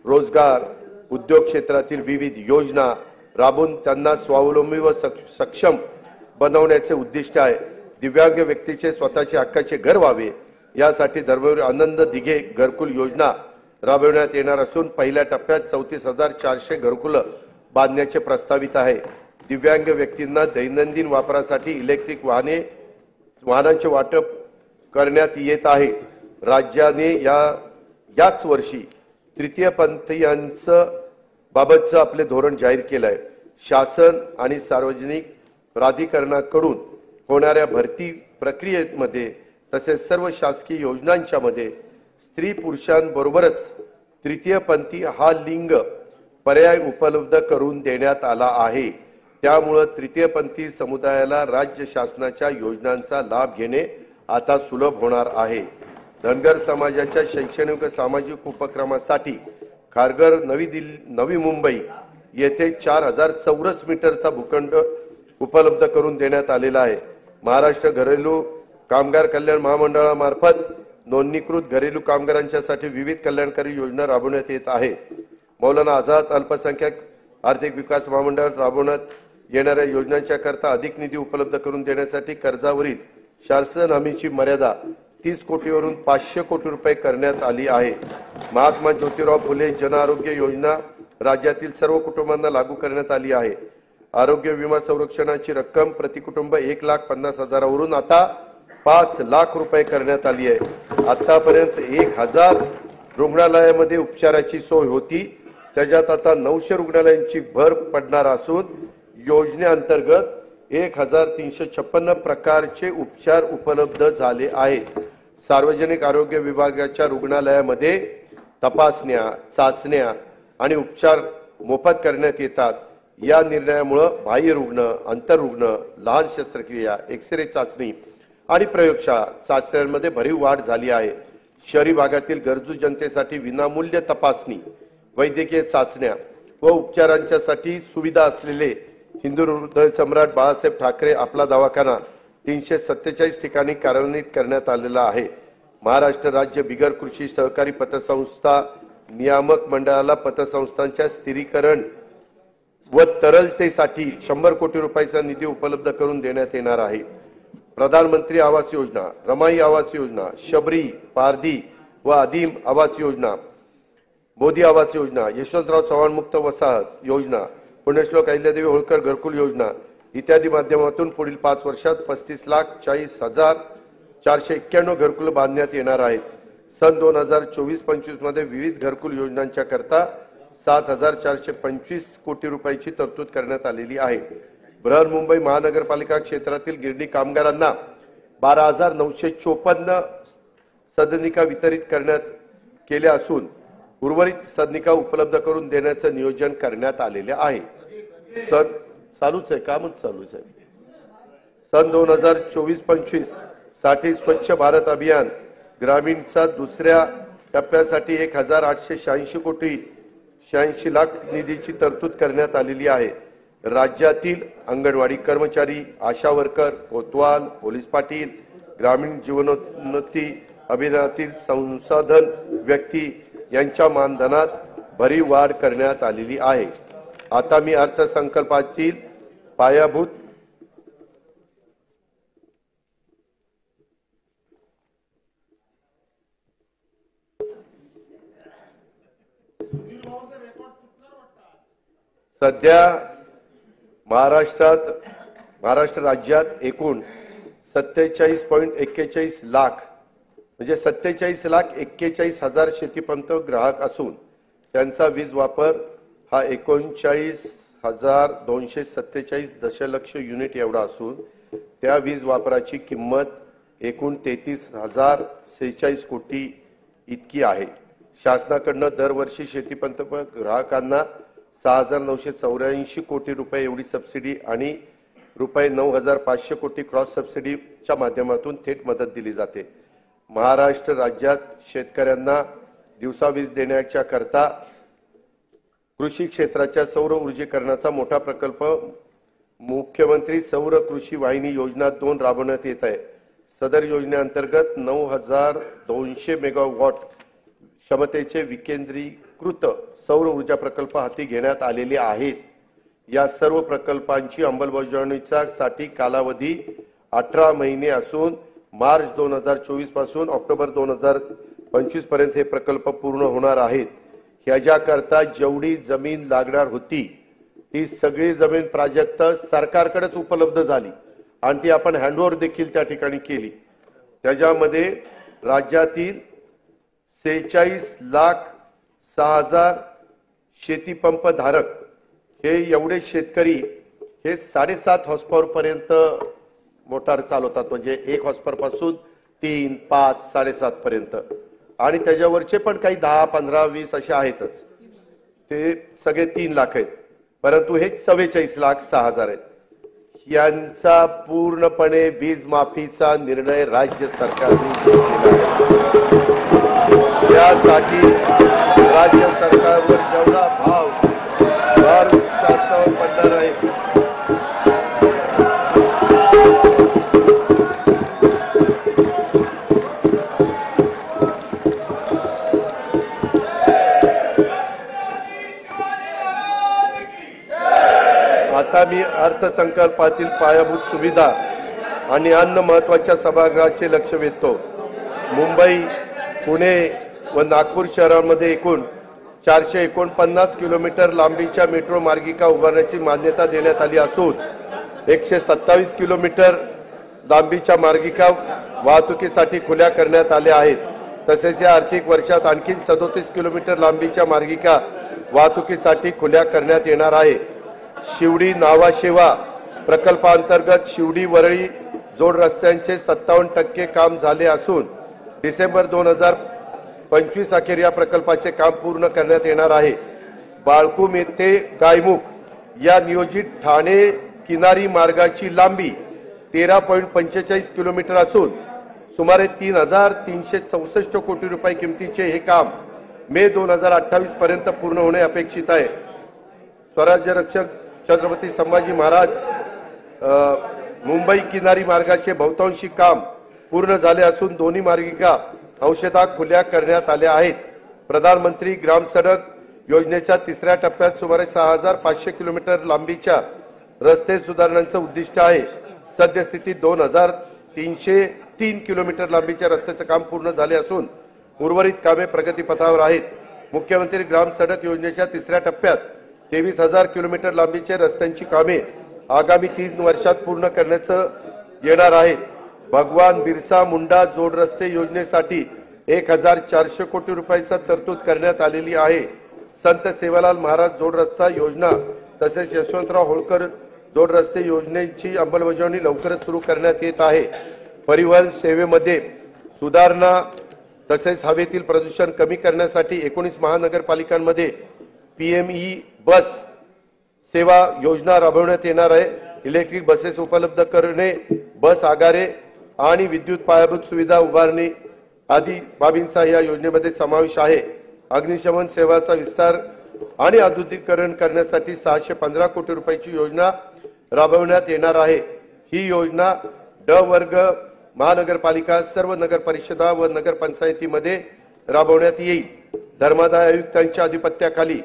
रोजगार, उद्योग क्षेत्रातील विविध योजना राबवून त्यांना स्वावलंबी व सक्षम बनवण्याचे उद्दिष्ट आहे। दिव्यांग व्यक्तीचे स्वतःचे हक्काचे घर व्हावे यासाठी धर्मवीर आनंद दिघे घरकुल योजना राबवण्यात येणार असून पहिल्या टप्प्यात 34,400 घरकुल बांधण्याचे प्रस्तावित आहे। दिव्यांग व्यक्तींना दैनंदिन वापरासाठी इलेक्ट्रिक वाहनांचे वाटप करण्यात येत आहे। राज्याने याच वर्षी तृतीयपंथीयांचं बाबतचं आपले धोरण जाहीर केलं आहे। शासन आणि सार्वजनिक प्राधिकरणाकडून होणाऱ्या भरती प्रक्रियेमध्ये तसेच सर्व शासकीय योजनांच्या मध्ये स्त्री पुरुषांबरोबरच तृतीयपंथी हा लिंग पर्याय उपलब्ध करून देण्यात आला आहे। त्यामुळे तृतीयपंथी समुदायाला राज्य शासनाच्या योजनांचा लाभ घेणे आता सुलभ होणार आहे। धनगर समाजाच्या शैक्षणिक व सामाजिक उपक्रमासाठी खारघर नवी मुंबई येथे 4000 चौरस मीटरचा भूखंड उपलब्ध करून देण्यात आलेला आहे। महाराष्ट्र घरेलू कामगार कल्याण महामंडळामार्फत नोंदणीकृत घरेलू कामगारांच्यासाठी विविध कल्याणकारी योजना राबवण्यात येत आहे। मौलाना आझाद अल्पसंख्याक आर्थिक विकास महामंडळ राबवण्यात येणाऱ्या योजनांच्या करता अधिक निधी उपलब्ध करून देण्यासाठी कर्जावरील शासन हमीची मर्यादा 30 कोटीवरून 500 कोटी रुपये करण्यात आली आहे। महात्मा ज्योतिराव फुले जन आरोग्य योजना राज्यातील सर्व कुटुंबांना लागू करण्यात आली आहे। आरोग्य विमा संरक्षणाची रक्कम प्रति कुटुंब 1,50,000 वरून आता 5 लाख रुपये करण्यात आली आहे। आतापर्यंत 1000 रुग्णालयामध्ये उपचाराची सोय होती, त्याच्यात आता 900 रुग्णालयांची भर पडणार असून योजनेअंतर्गत 1356 प्रकारचे उपचार उपलब्ध झाले आहेत। सार्वजनिक आरोग्य विभागाच्या रुग्णालयामध्ये तपासण्या, चाचण्या आणि उपचार मोफत करण्यात येतात। या निर्णयामुळे बाह्य रुग्ण, आंतररुग्ण, लहान शस्त्रक्रिया, एक्सरे चाचणी आणि प्रयोगशाळा चाचण्यांमध्ये भरीव वाढ झाली आहे। शहरी भागातील गरजू जनतेसाठी विनामूल्य तपासणी, वैद्यकीय चाचण्या व उपचारांच्यासाठी सुविधा असलेले हिंदू हृदय सम्राट बाळासाहेब ठाकरे आपला दवाखाना 347 ठिकाणी कार्यान्वित करण्यात आलेला आहे। महाराष्ट्र राज्य बिगर कृषी सहकारी पतसंस्था नियामक मंडळाला पतसंस्थांच्या स्थिरीकरण व तरलतेसाठी 100 कोटी रुपयांचा निधी उपलब्ध करून देण्यात येणार आहे। प्रधानमंत्री आवास योजना, रमाई आवास योजना, शबरी, पारधी व आदिम आवास योजना, मोदी आवास योजना, यशवंतराव चव्हाण मुक्त वसाहत योजना, पुण्यश्लोक अहिल्यादेवी होळकर घरकुल योजना इत्यादी माध्यमातून पुढील 5 वर्षात 35,40,491 घरकुल बांधण्यात येणार आहेत। सन 2024-25 मध्ये विविध घरकुल योजनांच्या करता 7,425 कोटी रुपयांची तरतूद करण्यात आलेली आहे। बृहन्मुंबई महानगरपालिका क्षेत्रातील गिरणी कामगारांना 12,954 सदनिका वितरित करण्यात केल्या असून उर्वरित सदनिका उपलब्ध करून देण्याचे नियोजन करण्यात आलेले आहे। चालूच आहे, कामच चालूच आहे। सन 2024-25 साठी स्वच्छ भारत अभियान ग्रामीणचा दुसऱ्या टप्प्यासाठी 1,886 कोटी 86 लाख निधीची तरतूद करण्यात आलेली आहे। राज्यातील अंगणवाडी कर्मचारी, आशा वर्कर, कोतवाल, पोलीस पाटील, ग्रामीण जीवनोन्नती अभियानातील संसाधन व्यक्ती यांच्या मानधनात भरीव वाढ करण्यात आलेली आहे। आता मी अर्थसंकल्पातील पायाभूत सध्या महाराष्ट्र राज्यात एकूण 47.41 लाख म्हणजे 47,41,000 शेतीपंप ग्राहक असून त्यांचा वीज वापर हा 39,247 दशलक्ष युनिट एवढा असून त्या वीज वापराची किंमत एकूण 33,046 कोटी इतकी आहे। शासनाकडून दरवर्षी शेतीपंप ग्राहकांना 6,984 कोटी रुपये एवढी सबसिडी आणि रुपये 9,500 कोटी क्रॉस सबसिडीच्या माध्यमातून थेट मदत दिली जाते। महाराष्ट्र राज्यात शेतकऱ्यांना दिवसा वीज देण्याच्या करता कृषी क्षेत्राच्या सौर ऊर्जीकरणाचा मोठा प्रकल्प मुख्यमंत्री सौर कृषी वाहिनी योजना 2 राबवण्यात येत आहे। सदर योजनेअंतर्गत 9,200 मेगावॉट क्षमतेचे विकेंद्रीकृत सौर ऊर्जा प्रकल्प हाती घेण्यात आलेले आहेत। या सर्व प्रकल्पांची अंमलबजावणीचा साठी कालावधी 18 महिने असून मार्च 2024 पासून ऑक्टोबर 2025 पर्यंत हे प्रकल्प पूर्ण होणार आहेत। ह्याच्याकरता जेवढी जमीन लागणार होती ती सगळी जमीन प्राजक्त सरकारकडेच उपलब्ध झाली आणि ती आपण हँडओव्हर देखील त्या ठिकाणी केली। त्याच्यामध्ये राज्यातील 46,06,000 शेतीपंप धारक हे एवढे शेतकरी हे 7.5 हॉर्सपॉवर पर्यंत मोटार चालवतात, म्हणजे 1 हॉर्सपॉवर पासून 3, 5, 7.5 पर्यंत आणि त्याच्यावरचे पण काही 10, 15, 20 असे आहेतच। ते सगळे 3 लाख आहेत, परंतु हे 44,06,000 आहेत। यांचा पूर्णपणे वीज माफीचा निर्णय राज्य सरकारने घेतलेला आहे। त्यासाठी राज्य सरकारवर जेवढा भार शासनावर पडणार आहे आता मी अर्थसंकल्पातील पायाभूत सुविधा आणि अन्य महत्त्वाच्या सभागृहाचे लक्ष वेधतो। मुंबई, पुणे व नागपूर शहरांमध्ये एकूण 449 किलोमीटर लांबीच्या मेट्रो मार्गिका उभारण्याची मान्यता देण्यात आली असून 127 किलोमीटर लांबीच्या मार्गिका वाहतुकीसाठी खुल्या करण्यात आल्या आहेत। तसेच या आर्थिक वर्षात आणखी 37 किलोमीटर लांबीच्या मार्गिका वाहतुकीसाठी खुल्या करण्यात येणार आहे। शिवडी नावाशेवा प्रकल्पांतर्गत शिवडी वरळी जोड रस्त्यांचे 57% काम झाले असून डिसेंबर 2025 अखेर या प्रकल्पाचे काम पूर्ण करण्यात येणार आहे। बाळकूम येथे गायमुख या नियोजित ठाणे किनारी मार्गाची लांबी 13.45 किलोमीटर असून सुमारे 3,364 कोटी रुपये किमतीचे हे काम मे 2028 पर्यंत पूर्ण होणे अपेक्षित आहे। स्वराज्य रक्षक छत्रपती संभाजी महाराज मुंबई किनारी मार्गाचे बहुतांशी काम पूर्ण झाले असून दोन्ही मार्गिका अंशतः खुल्या करण्यात आल्या आहेत। प्रधानमंत्री ग्राम सडक योजनेच्या तिसऱ्या टप्प्यात सुमारे 6,500 किलोमीटर लांबीच्या रस्ते सुधारण्याचे उद्दिष्ट आहे। सद्यस्थितीत 2,303 किलोमीटर लांबीच्या रस्त्याचे काम पूर्ण झाले असून उर्वरित कामे प्रगतीपथावर आहेत। मुख्यमंत्री ग्राम सडक योजनेच्या तिसऱ्या टप्प्यात 23,000 किलोमीटर लांबीच्या रस्त्यांची कामे आगामी 3 वर्षात पूर्ण करण्यात येणार आहेत। भगवान बिरसा मुंडा जोड रस्ते योजनेसाठी 1,400 कोटी रुपयाचा तरतूद करण्यात आलेली आहे। संत सेवालाल महाराज जोड रस्ता योजना तसेच यशवंतराव होळकर जोड रस्ते योजनेची अंमलबजावणी लवकरच सुरू करण्यात येत आहे। परिवहन सेवेमध्ये सुधारणा तसेच हवेतील प्रदूषण कमी करण्यासाठी 19 महानगरपालिकांमध्ये पीएमई बस सेवा योजना राबवण्यात येणार आहे। इलेक्ट्रिक बसेस उपलब्ध करणे, बस आगारे आणि विद्युत पायाभूत सुविधा उभारणी आदी बाबींचा या योजनेमध्ये समावेश आहे। अग्निशमन सेवाचा विस्तार आणि आधुनिकीकरण करण्यासाठी 615 कोटी रुपयाची योजना राबवण्यात येणार आहे। ही योजना ड वर्ग महानगरपालिका, सर्व नगर परिषदा व नगरपंचायतीमध्ये राबवण्यात येईल। धर्मादाय आयुक्तांच्या अधिपत्याखाली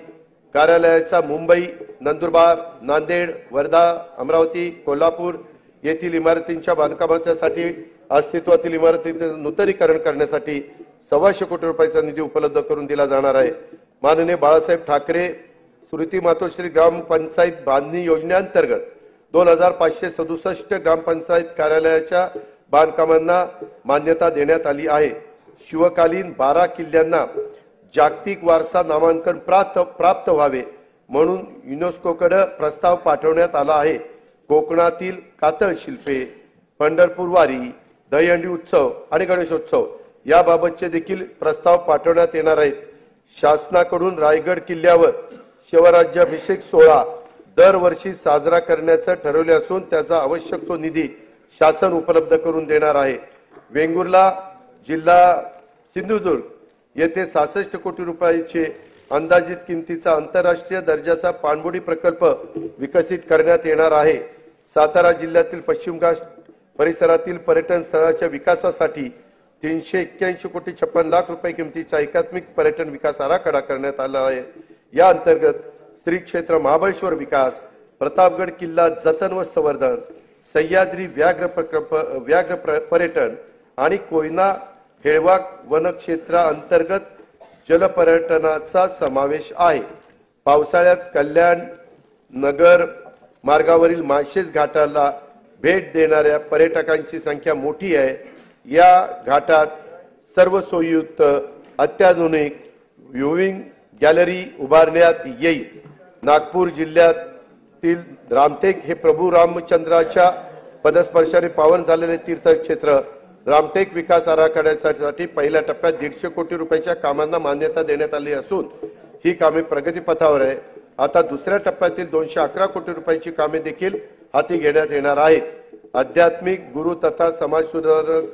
कार्यालयाचा मुंबई, नंदुरबार, नांदेड, वर्धा, अमरावती, कोल्हापूर येथील इमारतींच्या बांधकामासाठी अस्तित्वातील इमारतींचे नूतनीकरण करण्यासाठी 125 कोटी रुपयाचा निधी उपलब्ध करून दिला जाणार आहे। माननीय बाळासाहेब ठाकरे स्मृती मातोश्री ग्रामपंचायत बांधणी योजनेअंतर्गत 2,567 ग्रामपंचायत कार्यालयाच्या बांधकामांना मान्यता देण्यात आली आहे। शिवकालीन 12 किल्ल्यांना जागतिक वारसा नामांकन प्राप्त व्हावे म्हणून युनेस्कोकडे प्रस्ताव पाठवण्यात आला आहे। कोकणातील कातळ शिल्पे, पंढरपूर वारी, दहीहंडी उत्सव आणि गणेशोत्सव याबाबतचे देखील प्रस्ताव पाठवण्यात येणार आहेत। शासनाकडून रायगड किल्ल्यावर शिवराज्याभिषेक सोहळा दरवर्षी साजरा करण्याचे ठरवले असून त्याचा आवश्यक तो निधी शासन उपलब्ध करून देणार आहे। वेंगुर्ला जिल्हा सिंधुदुर्ग येथे 66 कोटी रुपयाचे अंदाजित किमतीचा आंतरराष्ट्रीय दर्जाचा पाणबुडी प्रकल्प विकसित करण्यात येणार आहे। सातारा जिल्ह्यातील पश्चिम घाट परिसरातील पर्यटन स्थळाच्या विकासासाठी 381 कोटी 56 लाख रुपये किमतीचा एकात्मिक पर्यटन विकास आराखडा करण्यात आला आहे। या अंतर्गत श्री क्षेत्र महाबळेश्वर विकास, प्रतापगड किल्ला जतन व संवर्धन, सह्याद्री व्याघ्र पर्यटन आणि कोयना हेळवाक वन क्षेत्राअंतर्गत जलपर्यटनाचा समावेश आहे। पावसाळ्यात कल्याण नगर मार्गावरील माळशेज घाटाला भेट देणाऱ्या पर्यटकांची संख्या मोठी आहे। या घाटात सर्व सोयीयुक्त अत्याधुनिक व्ह्यूइंग गॅलरी उभारण्यात येईल। नागपूर जिल्ह्यातील रामटेक हे प्रभू रामचंद्राच्या पदस्पर्शाने पावन झालेले तीर्थक्षेत्र रामटेक विकास आराखड्यासाठी पहिल्या टप्प्यात 150 कोटी रुपयाच्या कामांना मान्यता देण्यात आली असून ही कामे प्रगतीपथावर आहे। आता दुसऱ्या टप्प्यातील 211 कोटी रुपयाची कामे देखील हाती घेण्यात येणार आहेत। आध्यात्मिक गुरु तथा समाज सुधारक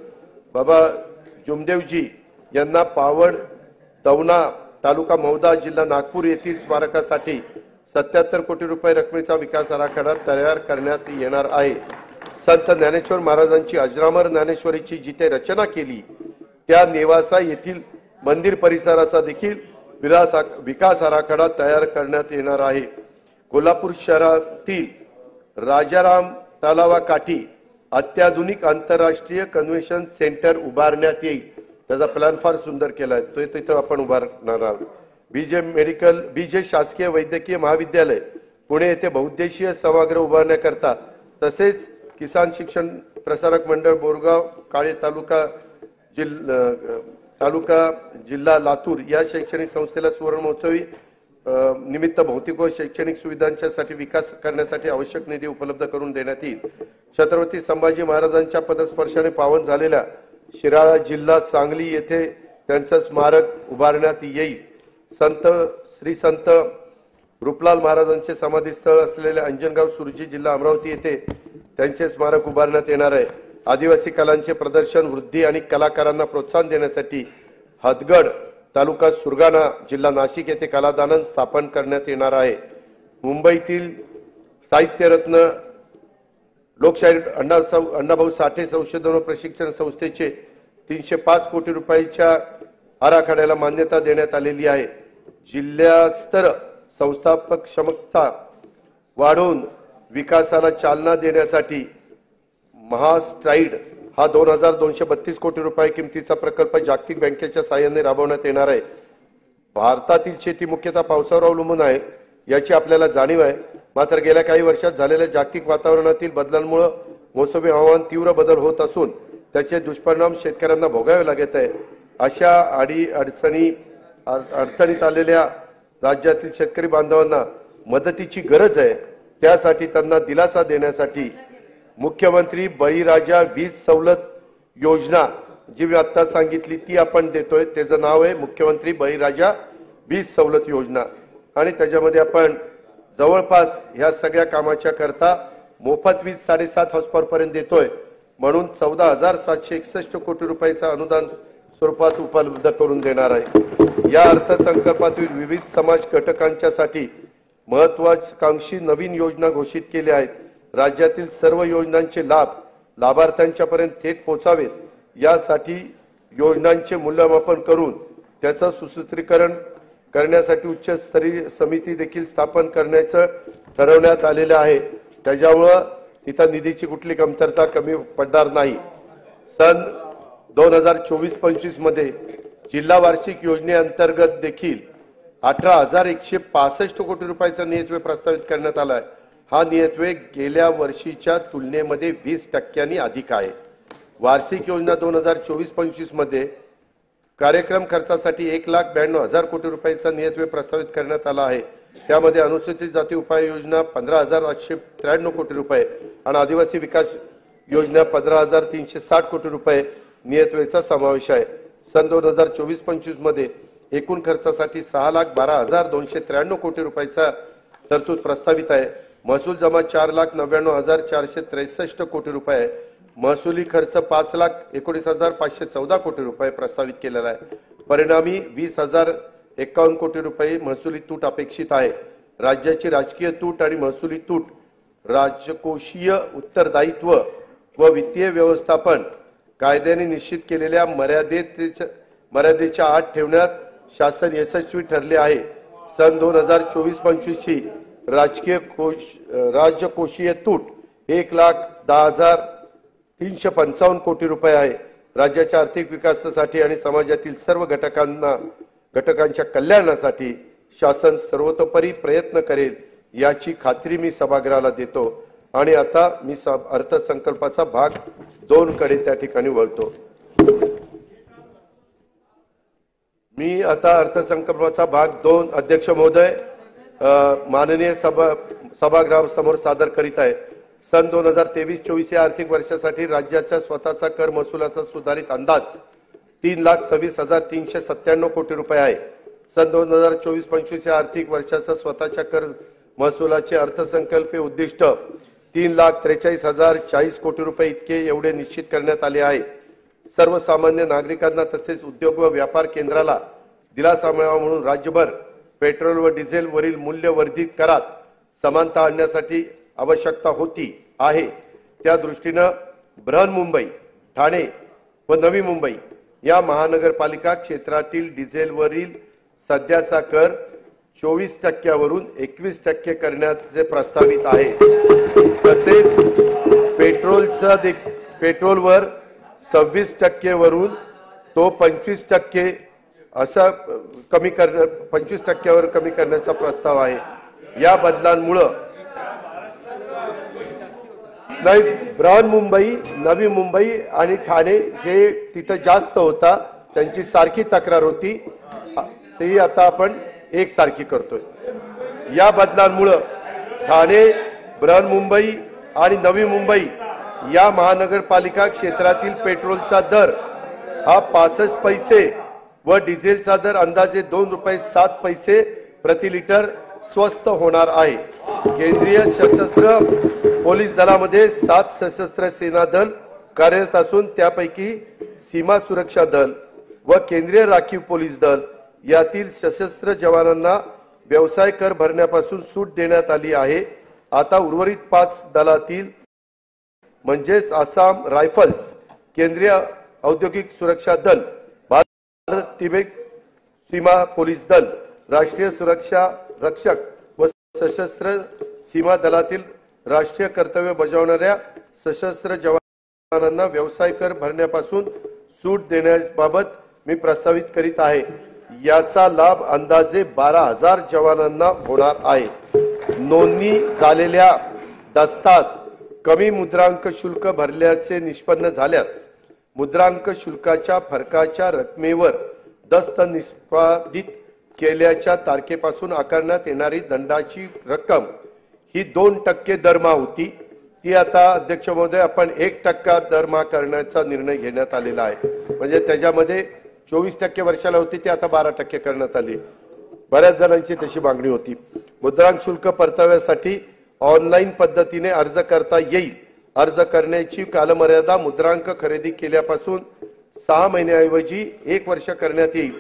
बाबा जुमदेवजी यांना पावड दवना तालुका मौदा जिल्हा नागपूर येथील स्मारकासाठी 77 कोटी रुपये रकमेचा विकास आराखडा तयार करण्यात येणार आहे। संत ज्ञानेश्वर महाराजांची अजरामर ज्ञानेश्वरीची जिथे रचना केली त्या नेवासा येथील मंदिर परिसराचा देखील विकास आराखडा तयार करण्यात येणार आहे। कोल्हापूर शहरातील राजाराम तलावाकाठी अत्याधुनिक आंतरराष्ट्रीय कन्व्हेन्शन सेंटर उभारण्यात येईल। त्याचा प्लॅन फार सुंदर केलाय, तो तिथे आपण उभारणार आहोत। बीजे शासकीय वैद्यकीय महाविद्यालय पुणे येथे बहुउद्देशीय सभागृह उभारण्याकरता तसेच किसान शिक्षण प्रसारक मंडळ बोरगाव काळे तालुका जिल्हा लातूर या शैक्षणिक संस्थेला सुवर्ण महोत्सवी निमित्त भौतिक व शैक्षणिक सुविधांच्यासाठी विकास करण्यासाठी आवश्यक निधी उपलब्ध करून देण्यात येईल। छत्रपती संभाजी महाराजांच्या पदस्पर्शाने पावन झालेल्या शिराळा जिल्हा सांगली येथे त्यांचे स्मारक उभारण्यात येईल। श्री संत रूपलाल महाराजांचे समाधीस्थळ असलेले अंजनगाव सुरजी जिल्हा अमरावती येथे त्यांचे स्मारक उभारण्यात येणार आहे। आदिवासी कलांचे प्रदर्शन वृद्धी आणि कलाकारांना प्रोत्साहन देण्यासाठी हदगड तालुका सुरगाणा जिल्हा नाशिक येथे कलादालन स्थापन करण्यात येणार आहे। मुंबईतील साहित्यरत्न लोकशाहीर अण्णाभाऊ साठे संशोधन व प्रशिक्षण संस्थेचे 305 कोटी रुपयाच्या आराखड्याला मान्यता देण्यात आलेली आहे। जिल्हास्तर संस्थापक क्षमता वाढवून विकासाला चालना देण्यासाठी महास्ट्राईड हा 2232 कोटी रुपये किमतीचा प्रकल्प जागतिक बँकेच्या सहाय्याने राबवण्यात येणार आहे। भारतातील शेती मुख्यतः पावसावर अवलंबून आहे याची आपल्याला जाणीव आहे। मात्र गेल्या काही वर्षात झालेल्या जागतिक वातावरणातील बदलांमुळे मोसमी हवामान तीव्र बदल होत असून त्याचे दुष्परिणाम शेतकऱ्यांना भोगावे लागत आहे। अशा अडचणीत आलेल्या राज्यातील शेतकरी बांधवांना मदतीची गरज आहे। त्यासाठी त्यांना दिलासा देण्यासाठी मुख्यमंत्री बळीराजा वीज सवलत योजना जी मी आता सांगितली ती आपण देतोय। त्याचं नाव आहे मुख्यमंत्री बळीराजा वीज सवलत योजना आणि त्याच्यामध्ये आपण जवळपास ह्या सगळ्या कामाच्या करता मोफत वीज 7.5 हॉर्स पॉवर पर्यंत देतोय। म्हणून 14,761 कोटी रुपयाचा अनुदान स्वरूपात उपलब्ध करून देणार आहे। या अर्थसंकल्पातील विविध समाज घटकांच्यासाठी महत्त्वाकांक्षी नवीन योजना घोषित केल्या आहेत। राज्यातील सर्व योजनांचे लाभ लाभार्थ्यांच्यापर्यंत थेट पोहोचावेत यासाठी योजनांचे मूल्यमापन करून त्याचं सुसूत्रीकरण करण्यासाठी उच्चस्तरीय समिती देखील स्थापन करण्याचं ठरवण्यात आलेलं आहे। त्याच्यामुळे तिथं निधीची कुठली कमतरता कमी पडणार नाही। सन 2024-25 मध्ये जिल्हा वार्षिक योजनेअंतर्गत देखील 18,165 कोटी रुपयाचा नियतव्यय प्रस्तावित करण्यात आला आहे। हा नियतव्यय गेल्या वर्षीच्या तुलनेमध्ये 20% अधिक आहे। वार्षिक योजना 2024-25 मध्ये कार्यक्रम खर्चासाठी 1,92,000 कोटी रुपयाचा नियतव्यय प्रस्तावित करण्यात आला आहे। त्यामध्ये अनुसूचित जाती उपाय योजना 15,893 कोटी रुपये आणि आदिवासी विकास योजना 15,360 कोटी रुपये नियतव्ययाचा समावेश आहे। सन 2024-25 मध्ये एकूण खर्चासाठी 6,12,293 कोटी रुपयाचा तरतूद प्रस्तावित आहे। महसूल जमा 4,99,463 कोटी रुपये, महसुली खर्च 5,19,514 कोटी रुपये प्रस्तावित केलेला आहे। परिणामी 20,051 कोटी रुपये महसुली तूट अपेक्षित आहे। राज्याची राजकीय तूट आणि महसुली तूट राजकोषीय उत्तरदायित्व व वित्तीय व्यवस्थापन कायद्याने निश्चित केलेल्या मर्यादेच्या आत ठेवण्यात शासन यशस्वी ठरले आहे। सन 2024-25 ची राजकोषीय तूट 1,10,355 कोटी रुपये आहे। राज्याच्या आर्थिक विकासासाठी आणि समाजातील सर्व घटकांच्या कल्याणासाठी शासन सर्वतोपरी प्रयत्न करेल याची खात्री मी सभागृहाला देतो। आणि आता मी अर्थसंकल्पाचा भाग 2 कडे त्या ठिकाणी वळतो। मी आता अर्थसंकल्पाचा भाग 2 अध्यक्ष महोदय माननीय सभागृहासमोर सादर करीत आहे। सन 2023-24 या आर्थिक वर्षासाठी राज्याच्या स्वतःचा कर महसुलाचा सुधारित अंदाज 3,26,397 कोटी रुपये आहे। सन 2024-25 या आर्थिक वर्षाचा स्वतःच्या कर महसुलाचे अर्थसंकल्पीय उद्दिष्ट 3,43,040 कोटी रुपये इतके एवढे निश्चित करण्यात आले आहे। सर्वसामान्य नागरिकांना तसेच उद्योग व व्यापार केंद्राला दिलासा मिळावा म्हणून राज्यभर पेट्रोल व डिझेल वरील मूल्यवर्धित करात समानता आणण्यासाठी आवश्यकता होती आहे। त्या दृष्टीने बृहन्मुंबई, ठाणे व नवी मुंबई या महानगरपालिका क्षेत्रातील डिझेलवरील सध्याचा कर 24% वरून 21% करण्याचे प्रस्तावित आहे। तसेच पेट्रोलवर 26% वरून तो 25% असा 25% वर कमी करण्याचा प्रस्ताव आहे। या बदलांमुळे नाही बृहन्मुंबई, नवी मुंबई आणि ठाणे हे तिथे जास्त होता, त्यांची सारखी तक्रार होती, तेही आता आपण एकसारखी करतोय। या बदलांमुळे ठाणे, बृहन्मुंबई आणि नवी मुंबई या महानगरपालिका क्षेत्रातील पेट्रोलचा दर हा 65 पैसे व डिझेलचा दर अंदाजे 2 रुपये 7 पैसे प्रति लिटर स्वस्थ होणार आहे। केंद्रीय सशस्त्र पोलीस दलामध्ये 7 सशस्त्र सेना दल कार्यरत असून त्यापैकी सीमा सुरक्षा दल व केंद्रीय राखीव पोलीस दल यातील सशस्त्र जवानांना व्यवसाय कर भरण्यापासून सूट देण्यात आली आहे। आता उर्वरित 5 दलातील म्हणजेच आसाम रायफल्स, केंद्रीय औद्योगिक सुरक्षा दल, भारत तिबेट सीमा पोलीस दल, राष्ट्रीय सुरक्षा रक्षक व सशस्त्र सीमा दलातील राष्ट्रीय कर्तव्य बजावणाऱ्या सशस्त्र जवानांना व्यवसाय कर भरण्यापासून सूट देण्याबाबत मी प्रस्तावित करीत आहे। याचा लाभ अंदाजे 12,000 जवानांना होणार आहे। नोंदणी झालेल्या दस्तास कमी मुद्रांक शुल्क भरल्याचे निष्पन्न झाल्यास मुद्रांक शुल्काच्या फरकाच्या रकमेवर दस्त निष्पादित केल्याच्या तारखेपासून आकारण्यात येणारी दंडाची रक्कम ही 2% दरमहा होती, ती आता अध्यक्ष महोदय आपण 1% दरमहा करण्याचा निर्णय घेण्यात आलेला आहे। म्हणजे त्याच्यामध्ये 24% वर्षाला होती, ती आता 12% करण्यात आली। बऱ्याच जणांची तशी मागणी होती। मुद्रांक शुल्क परताव्यासाठी ऑनलाईन पद्धतीने अर्ज करता येईल। अर्ज करण्याची कालमर्यादा मुद्रांक खरेदी केल्यापासून 6 महिन्याऐवजी 1 वर्ष करण्यात येईल।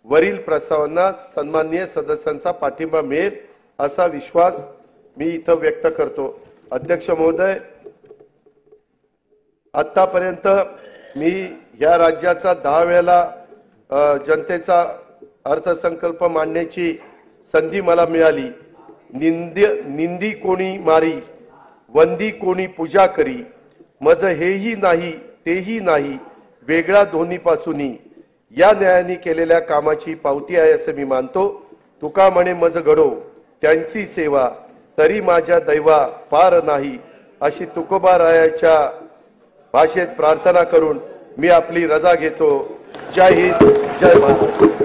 वरील प्रस्तावांना सन्माननीय सदस्यांचा पाठिंबा मिळेल असा विश्वास मी इथं व्यक्त करतो। अध्यक्ष महोदय, आतापर्यंत मी या राज्याचा 10 वेळेला जनतेचा अर्थसंकल्प मांडण्याची संधी मला मिळाली। निंदी कोणी मारी, वंदी कोणी पूजा करी, मज हेही नाही तेही नाही, वेगळा दोन्हीपासूनही या न्यायाने केलेल्या कामाची पावती आहे असे मी मानतो। तुका म्हणे मज घडो त्यांची सेवा, तरी माझ्या दैवा पार नाही, अशी तुकोबारायाच्या भाषेत प्रार्थना करून मी आपली रजा घेतो। जय हिंद, जय महाराष्ट्र।